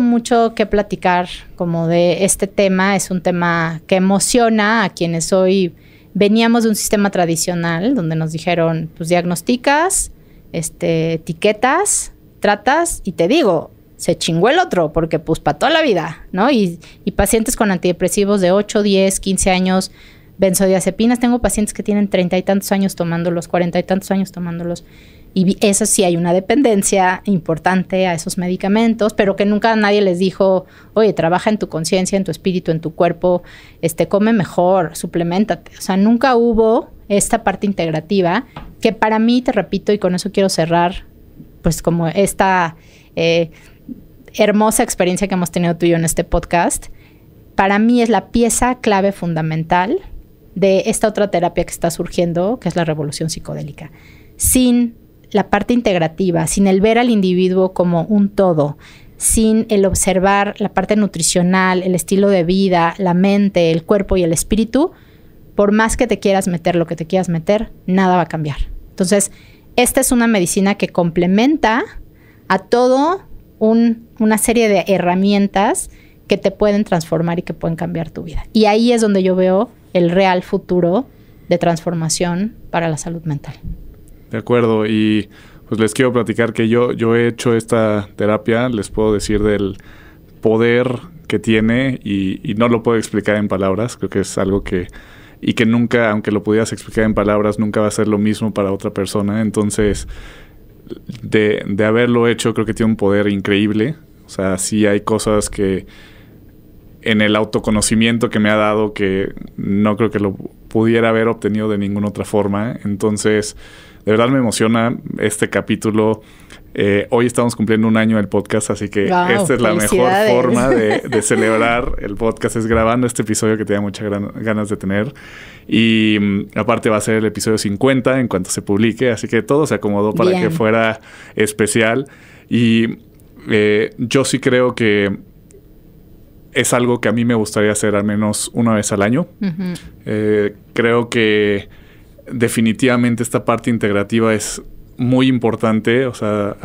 Speaker 3: que platicar como de este tema. Es un tema que emociona a quienes hoy veníamos de un sistema tradicional donde nos dijeron, pues diagnosticas, etiquetas, tratas, y te digo, se chingó el otro, porque pues para toda la vida, ¿no? Y pacientes con antidepresivos de 8, 10, 15 años, benzodiazepinas, tengo pacientes que tienen 30 y tantos años tomándolos, 40 y tantos años tomándolos, y eso sí hay una dependencia importante a esos medicamentos, pero que nunca nadie les dijo, oye, trabaja en tu conciencia, en tu espíritu, en tu cuerpo, come mejor, supleméntate. O sea, nunca hubo esta parte integrativa que para mí, te repito, y con eso quiero cerrar, pues como esta hermosa experiencia que hemos tenido tú y yo en este podcast, para mí es la pieza clave fundamental de esta otra terapia que está surgiendo, que es la revolución psicodélica. Sin la parte integrativa, sin el ver al individuo como un todo, sin el observar la parte nutricional, el estilo de vida, la mente, el cuerpo y el espíritu, por más que te quieras meter lo que te quieras meter, nada va a cambiar. Entonces, esta es una medicina que complementa a todo una serie de herramientas que te pueden transformar y que pueden cambiar tu vida. Y ahí es donde yo veo el real futuro de transformación para la salud mental.
Speaker 2: De acuerdo, y pues les quiero platicar que yo he hecho esta terapia, les puedo decir del poder que tiene y no lo puedo explicar en palabras. Creo que es algo que nunca, aunque lo pudieras explicar en palabras, nunca va a ser lo mismo para otra persona. Entonces, de haberlo hecho, creo que tiene un poder increíble. O sea, sí hay cosas que en el autoconocimiento que me ha dado que no creo que lo pudiera haber obtenido de ninguna otra forma. Entonces, de verdad me emociona este capítulo. Hoy estamos cumpliendo 1 año del podcast, así que esta es la mejor forma de celebrar el podcast, es grabando este episodio que tenía muchas ganas de tener. Y aparte va a ser el episodio 50 en cuanto se publique, así que todo se acomodó para que fuera especial. Y yo sí creo que es algo que a mí me gustaría hacer al menos una vez al año. Creo que definitivamente esta parte integrativa es muy importante. O sea,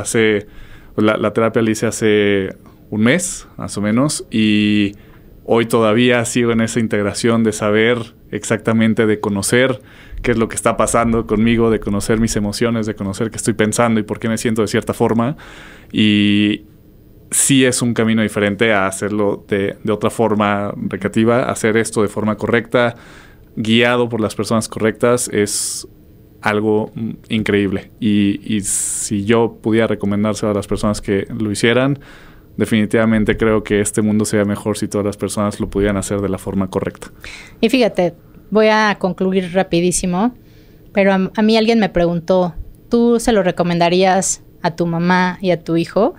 Speaker 2: la terapia la hice hace 1 mes, más o menos, y hoy todavía sigo en esa integración de saber exactamente, de conocer qué es lo que está pasando conmigo, de conocer mis emociones, de conocer qué estoy pensando y por qué me siento de cierta forma. Y sí es un camino diferente a hacerlo de otra forma recreativa. Hacer esto de forma correcta, guiado por las personas correctas, es algo increíble. Y si yo pudiera recomendárselo a las personas que lo hicieran, definitivamente creo que este mundo sería mejor si todas las personas lo pudieran hacer de la forma correcta.
Speaker 3: Y fíjate, voy a concluir rapidísimo, pero a mí alguien me preguntó, ¿tú se lo recomendarías a tu mamá y a tu hijo?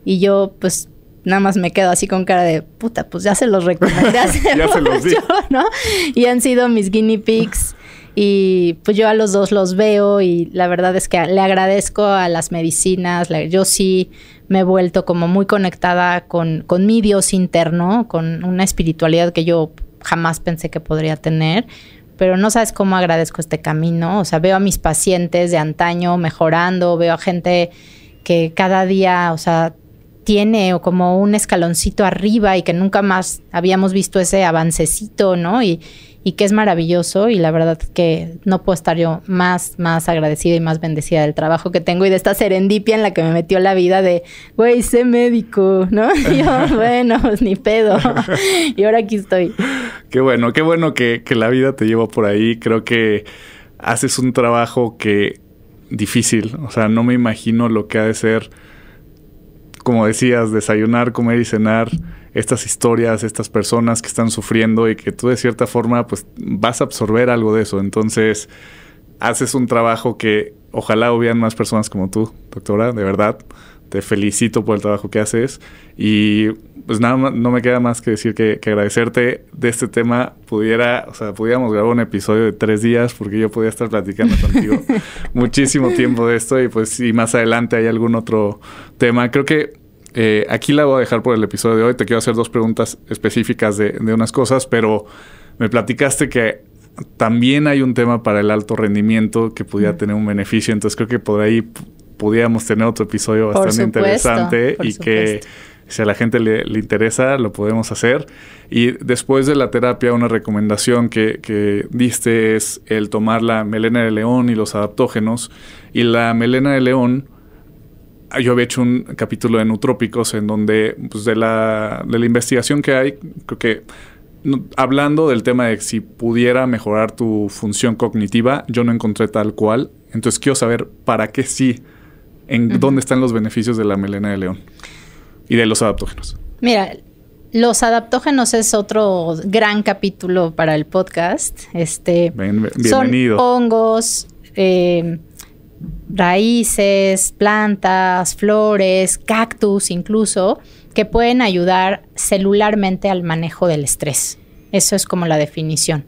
Speaker 3: Y yo, pues, nada más me quedo así con cara de puta, pues ya se los recomendé.
Speaker 2: Ya se los di.
Speaker 3: ¿No? Y han sido mis guinea pigs. Y pues yo a los dos los veo y la verdad es que le agradezco a las medicinas. Yo sí me he vuelto como muy conectada con mi Dios interno, con una espiritualidad que yo jamás pensé que podría tener. Pero no sabes cómo agradezco este camino. O sea, veo a mis pacientes de antaño mejorando, veo a gente que cada día, o sea, tiene o como un escaloncito arriba y que nunca más habíamos visto ese avancecito, ¿no? Y que es maravilloso, y la verdad que no puedo estar yo más agradecida y más bendecida del trabajo que tengo y de esta serendipia en la que me metió la vida de, güey, sé médico, ¿no? Y yo, bueno, pues ni pedo. Y ahora aquí estoy.
Speaker 2: Qué bueno que la vida te lleva por ahí. Creo que haces un trabajo difícil. O sea, no me imagino lo que ha de ser, como decías, desayunar, comer y cenar estas historias, estas personas que están sufriendo y que tú de cierta forma pues vas a absorber algo de eso. Entonces haces un trabajo que ojalá hubieran más personas como tú, doctora, de verdad. Te felicito por el trabajo que haces y pues nada más, no me queda más que decir que agradecerte de este tema. Pudiéramos grabar un episodio de 3 días porque yo podía estar platicando contigo muchísimo tiempo de esto y pues si más adelante hay algún otro tema. Creo que aquí la voy a dejar por el episodio de hoy. Te quiero hacer 2 preguntas específicas de unas cosas, pero me platicaste que también hay un tema para el alto rendimiento que pudiera tener un beneficio. Entonces creo que por ahí pudiéramos tener otro episodio bastante interesante y que si a la gente le interesa lo podemos hacer. Y después de la terapia, una recomendación que diste es el tomar la melena de león y los adaptógenos. Y la melena de león, yo había hecho un capítulo de Nootrópicos en donde pues de la investigación que hay, creo que hablando del tema de si pudiera mejorar tu función cognitiva, yo no encontré tal cual. Entonces quiero saber para qué sí, dónde están los beneficios de la melena de león y de los adaptógenos. Mira,
Speaker 3: los adaptógenos es otro gran capítulo para el podcast.
Speaker 2: Bienvenido.
Speaker 3: Son hongos, raíces, plantas, flores, cactus incluso, que pueden ayudar celularmente al manejo del estrés. Eso es como la definición.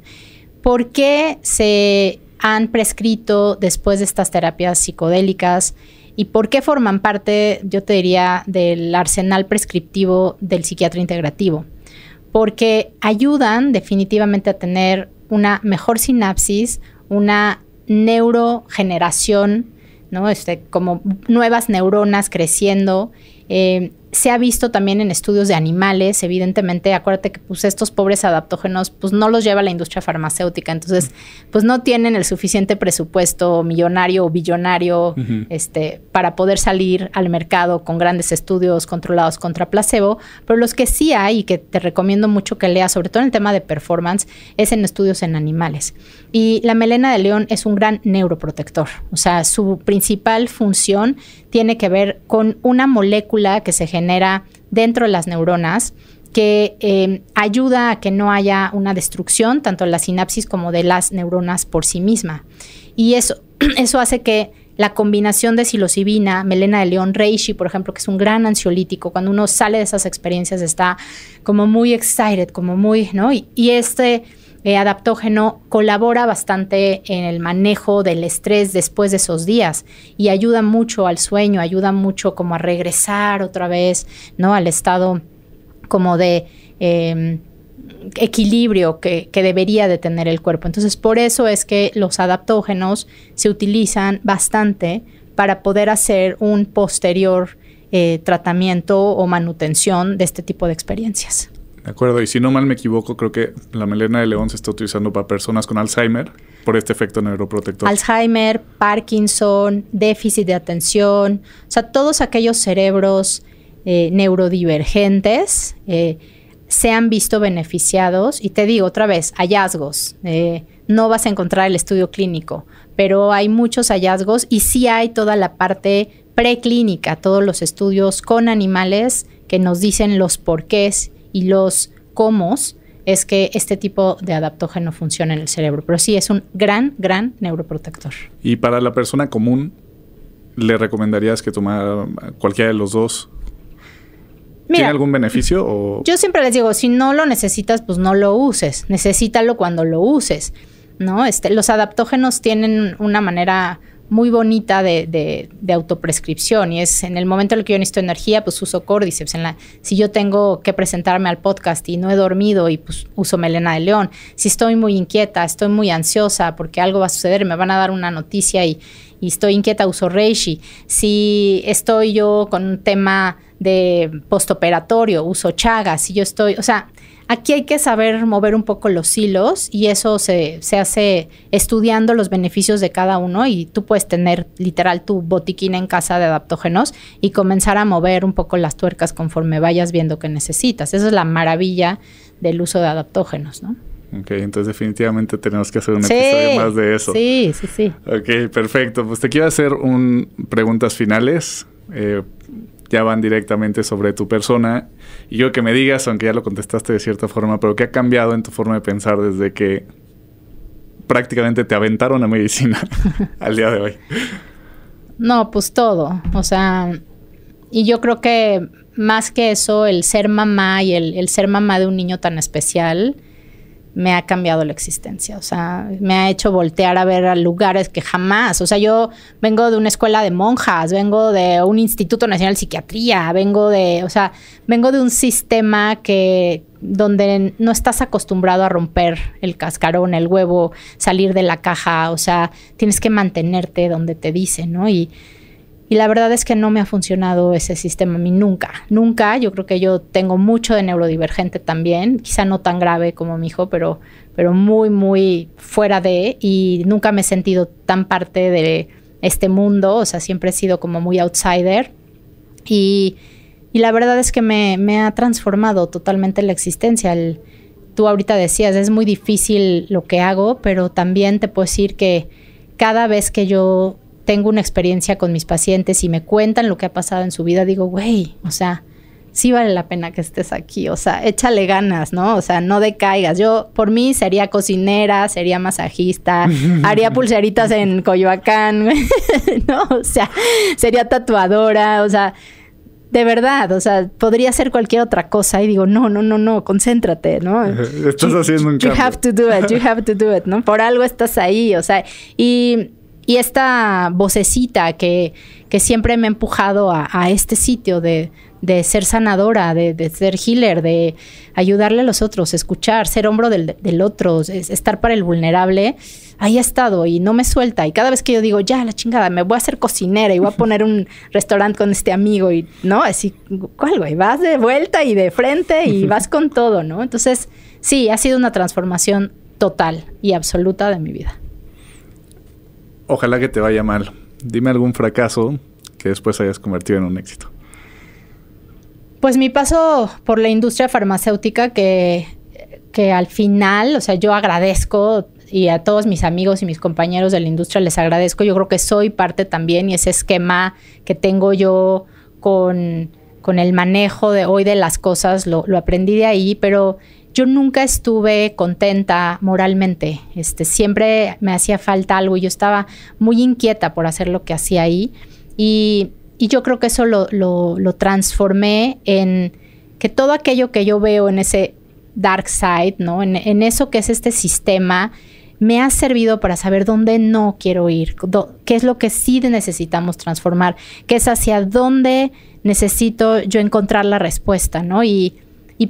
Speaker 3: ¿Por qué se han prescrito después de estas terapias psicodélicas? ¿Y por qué forman parte, yo te diría, del arsenal prescriptivo del psiquiatra integrativo? Porque ayudan definitivamente a tener una mejor sinapsis, una neurogeneración, ¿no? Como nuevas neuronas creciendo. Se ha visto también en estudios de animales, evidentemente, acuérdate que pues estos pobres adaptógenos pues no los lleva la industria farmacéutica, entonces pues no tienen el suficiente presupuesto millonario o billonario para poder salir al mercado con grandes estudios controlados contra placebo, pero los que sí hay y que te recomiendo mucho que leas, sobre todo en el tema de performance, es en estudios en animales. Y la melena de león es un gran neuroprotector, o sea, su principal función tiene que ver con una molécula que se genera dentro de las neuronas que ayuda a que no haya una destrucción tanto de la sinapsis como de las neuronas por sí misma. Y es eso hace que la combinación de psilocibina, melena de león, reishi, por ejemplo, que es un gran ansiolítico, cuando uno sale de esas experiencias está como muy excited, como muy, ¿no? Y este adaptógeno colabora bastante en el manejo del estrés después de esos días y ayuda mucho al sueño, ayuda mucho como a regresar otra vez, ¿no? Al estado como de equilibrio que debería de tener el cuerpo. Entonces, por eso es que los adaptógenos se utilizan bastante para poder hacer un posterior tratamiento o manutención de este tipo de experiencias.
Speaker 2: De acuerdo, y si no mal me equivoco, creo que la melena de león se está utilizando para personas con Alzheimer por este efecto neuroprotector.
Speaker 3: Alzheimer, Parkinson, déficit de atención, o sea, todos aquellos cerebros neurodivergentes se han visto beneficiados. Y te digo otra vez, hallazgos. No vas a encontrar el estudio clínico, pero hay muchos hallazgos y sí hay toda la parte preclínica, todos los estudios con animales que nos dicen los porqués y los cómo es que este tipo de adaptógeno funciona en el cerebro. Pero sí, es un gran, gran neuroprotector.
Speaker 2: Y para la persona común, ¿le recomendarías que tomara cualquiera de los dos? Mira, ¿tiene algún beneficio? O... Yo
Speaker 3: siempre les digo, si no lo necesitas, pues no lo uses. Necesítalo cuando lo uses, ¿no? Los adaptógenos tienen una manera muy bonita de autoprescripción y es en el momento en el que yo necesito energía, pues uso Cordyceps. Si yo tengo que presentarme al podcast y no he dormido y pues uso melena de león. Si estoy muy inquieta, estoy muy ansiosa porque algo va a suceder, me van a dar una noticia y estoy inquieta, uso reishi. Si estoy yo con un tema de postoperatorio, uso chaga. Si yo estoy, o sea, aquí hay que saber mover un poco los hilos y eso se hace estudiando los beneficios de cada uno y tú puedes tener literal tu botiquín en casa de adaptógenos y comenzar a mover un poco las tuercas conforme vayas viendo que necesitas. Esa es la maravilla del uso de adaptógenos, ¿no?
Speaker 2: Ok, entonces definitivamente tenemos que hacer un episodio más de eso.
Speaker 3: Sí.
Speaker 2: Ok, perfecto. Pues te quiero hacer preguntas finales. Ya van directamente sobre tu persona. Y yo que me digas, aunque ya lo contestaste de cierta forma, pero ¿qué ha cambiado en tu forma de pensar desde que prácticamente te aventaron a medicina al día de hoy?
Speaker 3: No, pues todo. O sea, y yo creo que más que eso, el ser mamá y el ser mamá de un niño tan especial me ha cambiado la existencia. O sea, me ha hecho voltear a ver a lugares que jamás... O sea, yo vengo de una escuela de monjas, vengo de un Instituto Nacional de Psiquiatría, vengo de un sistema donde no estás acostumbrado a romper el cascarón, el huevo, salir de la caja. O sea, tienes que mantenerte donde te dicen, ¿no? Y la verdad es que no me ha funcionado ese sistema a mí nunca. Yo creo que yo tengo mucho de neurodivergente también. Quizá no tan grave como mi hijo, pero muy, muy fuera de. Y nunca me he sentido tan parte de este mundo. O sea, siempre he sido como muy outsider. Y la verdad es que me ha transformado totalmente la existencia. Tú ahorita decías, es muy difícil lo que hago, pero también te puedo decir que cada vez que yo tengo una experiencia con mis pacientes y me cuentan lo que ha pasado en su vida, digo, güey, o sea, sí vale la pena que estés aquí, o sea, échale ganas, ¿no? O sea, no decaigas. Yo, por mí, sería cocinera, sería masajista, haría pulseritas en Coyoacán, ¿no? O sea, sería tatuadora, o sea, de verdad, o sea, podría ser cualquier otra cosa y digo, no, concéntrate, ¿no?
Speaker 2: Estás haciendo un cambio.
Speaker 3: You have to do it, ¿no? Por algo estás ahí, o sea, y esta vocecita que siempre me ha empujado a este sitio de ser sanadora, de ser healer, de ayudarle a los otros, escuchar, ser hombro del otro, estar para el vulnerable, ahí ha estado y no me suelta. Y cada vez que yo digo, ya, la chingada, me voy a hacer cocinera y voy a poner un restaurante con este amigo y, ¿no? Así, ¿cuál, güey? Vas de vuelta y de frente y vas con todo, ¿no? Entonces, sí, ha sido una transformación total y absoluta de mi vida.
Speaker 2: Ojalá que te vaya mal. Dime algún fracaso que después hayas convertido en un éxito.
Speaker 3: Pues mi paso por la industria farmacéutica que al final, o sea, yo agradezco y a todos mis amigos y mis compañeros de la industria les agradezco. Yo creo que soy parte también y ese esquema que tengo yo con el manejo de hoy de las cosas lo aprendí de ahí, pero yo nunca estuve contenta moralmente. Siempre me hacía falta algo y yo estaba muy inquieta por hacer lo que hacía ahí. Y yo creo que eso lo transformé en que todo aquello que yo veo en ese dark side, ¿no? En eso que es este sistema, me ha servido para saber dónde no quiero ir, qué es lo que sí necesitamos transformar, qué es hacia dónde necesito yo encontrar la respuesta, ¿no? Y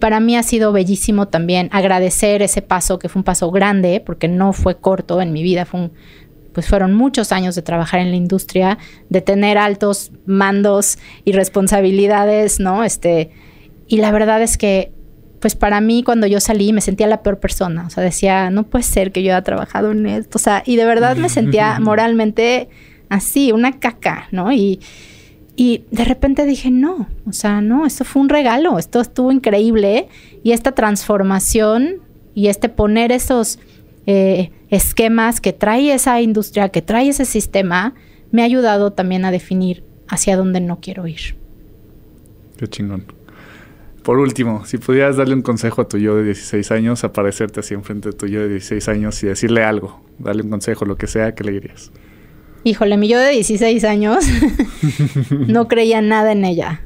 Speaker 3: para mí ha sido bellísimo también agradecer ese paso, que fue un paso grande, porque no fue corto en mi vida, fueron muchos años de trabajar en la industria, de tener altos mandos y responsabilidades, ¿no? Y la verdad es que, pues para mí, cuando yo salí, me sentía la peor persona. O sea, decía, no puede ser que yo haya trabajado en esto. O sea, y de verdad me sentía moralmente así, una caca, ¿no? Y de repente dije, no, o sea, no, esto fue un regalo, esto estuvo increíble. Y esta transformación y poner esos esquemas que trae esa industria, que trae ese sistema, me ha ayudado también a definir hacia dónde no quiero ir.
Speaker 2: Qué chingón. Por último, si pudieras darle un consejo a tu yo de 16 años, aparecerte así enfrente de tu yo de 16 años y decirle algo, darle un consejo, lo que sea, ¿qué le dirías?
Speaker 3: Híjole, mi yo de 16 años no creía nada en ella.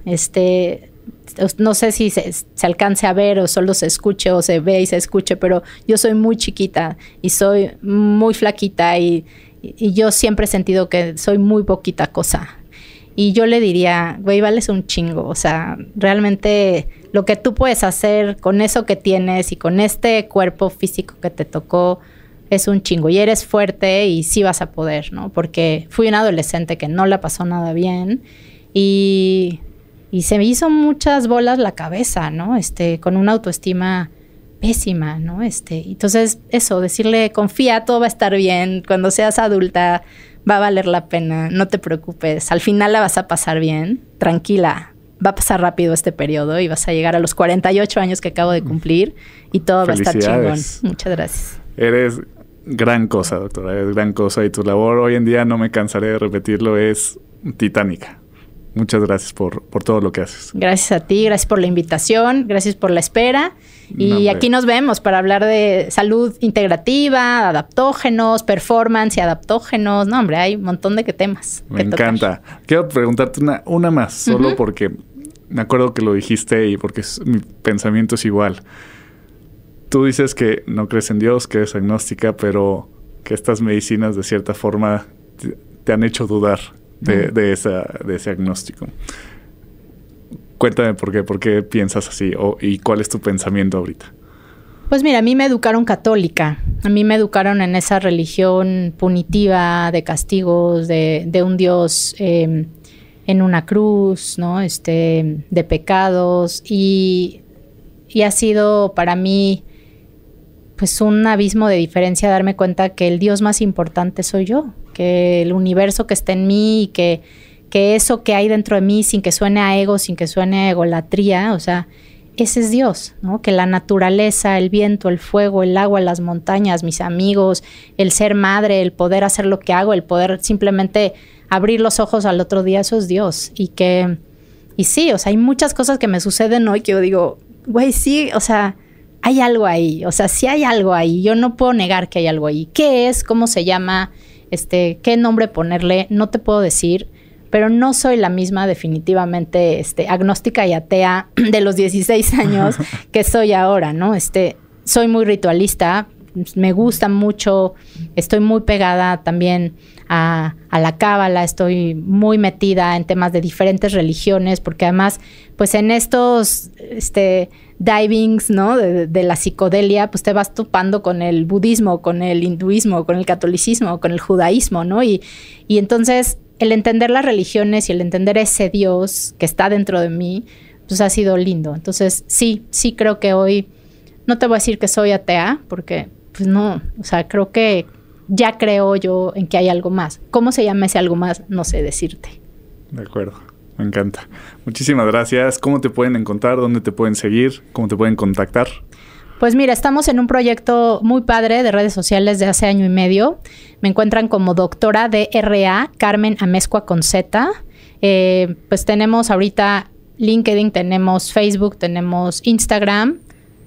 Speaker 3: No sé si se alcance a ver o solo se escuche o se ve y se escuche, pero yo soy muy chiquita y soy muy flaquita y yo siempre he sentido que soy muy poquita cosa. Y yo le diría, güey, vales un chingo. O sea, realmente lo que tú puedes hacer con eso que tienes y con este cuerpo físico que te tocó es un chingo. Y eres fuerte y sí vas a poder, ¿no? Porque fui una adolescente que no la pasó nada bien y se me hizo muchas bolas la cabeza, ¿no? Con una autoestima pésima, ¿no? Entonces, eso, decirle, confía, todo va a estar bien. Cuando seas adulta va a valer la pena, no te preocupes. Al final la vas a pasar bien, tranquila. Va a pasar rápido este periodo y vas a llegar a los 48 años que acabo de cumplir y todo va a estar chingón. Muchas gracias.
Speaker 2: Eres gran cosa, doctora, eres gran cosa y tu labor hoy en día, no me cansaré de repetirlo, es titánica. Muchas gracias por todo lo que haces. Gracias
Speaker 3: a ti, gracias por la invitación, gracias por la espera. Y aquí nos vemos para hablar de salud integrativa, adaptógenos, performance y adaptógenos. No, hombre, hay un montón de temas.
Speaker 2: Me encanta. Quiero preguntarte una más, solo porque me acuerdo que lo dijiste y porque mi pensamiento es igual. Tú dices que no crees en Dios, que eres agnóstica, pero que estas medicinas de cierta forma te han hecho dudar de ese agnóstico. Cuéntame por qué piensas así y cuál es tu pensamiento ahorita.
Speaker 3: Pues mira, a mí me educaron católica. A mí me educaron en esa religión punitiva de castigos, de un Dios en una cruz, ¿no? De pecados. Y ha sido para mí pues un abismo de diferencia darme cuenta que el Dios más importante soy yo, que el universo que está en mí y que eso que hay dentro de mí, sin que suene a ego, sin que suene a egolatría, o sea, ese es Dios, ¿no? Que la naturaleza, el viento, el fuego, el agua, las montañas, mis amigos, el ser madre, el poder hacer lo que hago, el poder simplemente abrir los ojos al otro día, eso es Dios. Y sí, o sea, hay muchas cosas que me suceden hoy que yo digo, güey, sí, o sea, hay algo ahí, o sea, sí hay algo ahí, yo no puedo negar que hay algo ahí. ¿Qué es? ¿Cómo se llama? ¿Qué nombre ponerle? No te puedo decir, pero no soy la misma definitivamente agnóstica y atea de los 16 años que soy ahora, ¿no? Soy muy ritualista, me gusta mucho, estoy muy pegada también a la cábala, estoy muy metida en temas de diferentes religiones, porque además, pues en estos divings, ¿no? de la psicodelia, pues te vas topando con el budismo, con el hinduismo, con el catolicismo, con el judaísmo, ¿no? Y entonces el entender las religiones y el entender ese Dios que está dentro de mí, pues ha sido lindo. Entonces sí creo que hoy, no te voy a decir que soy atea, porque pues no, o sea, creo que ya creo yo en que hay algo más. ¿Cómo se llama ese algo más? No sé decirte.
Speaker 2: De acuerdo, me encanta. Muchísimas gracias. ¿Cómo te pueden encontrar? ¿Dónde te pueden seguir? ¿Cómo te pueden contactar?
Speaker 3: Pues mira, estamos en un proyecto muy padre de redes sociales de hace año y medio. Me encuentran como doctora DRA, Carmen Amezcua con Z. Pues tenemos ahorita LinkedIn, tenemos Facebook, tenemos Instagram.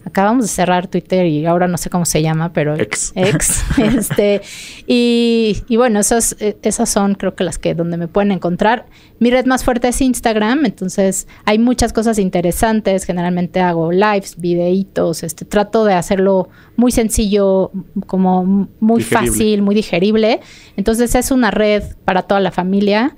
Speaker 3: Acabamos de cerrar Twitter y ahora no sé cómo se llama, pero
Speaker 2: X.
Speaker 3: Y bueno, esas son creo que las que donde me pueden encontrar. Mi red más fuerte es Instagram, entonces hay muchas cosas interesantes. Generalmente hago lives, videitos, trato de hacerlo muy sencillo, como muy fácil, muy digerible. Entonces es una red para toda la familia.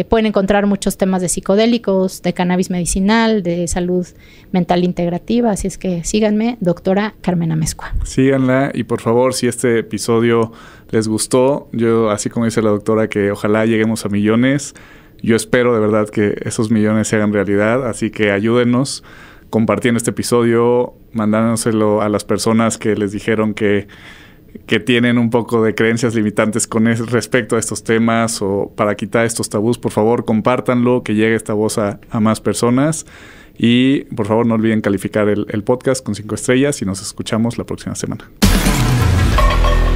Speaker 3: Pueden encontrar muchos temas de psicodélicos, de cannabis medicinal, de salud mental integrativa. Así es que síganme, doctora Carmen Amezcua.
Speaker 2: Síganla y por favor, si este episodio les gustó, yo así como dice la doctora, que ojalá lleguemos a millones. Yo espero de verdad que esos millones se hagan realidad, así que ayúdenos compartiendo este episodio, mandándoselo a las personas que les dijeron que tienen un poco de creencias limitantes con respecto a estos temas o para quitar estos tabús. Por favor, compártanlo, que llegue esta voz a más personas. Y por favor, no olviden calificar el podcast con 5 estrellas y nos escuchamos la próxima semana.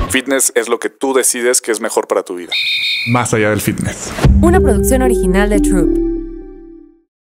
Speaker 2: Fitness es lo que tú decides que es mejor para tu vida. Más allá del fitness.
Speaker 1: Una producción original de Troop.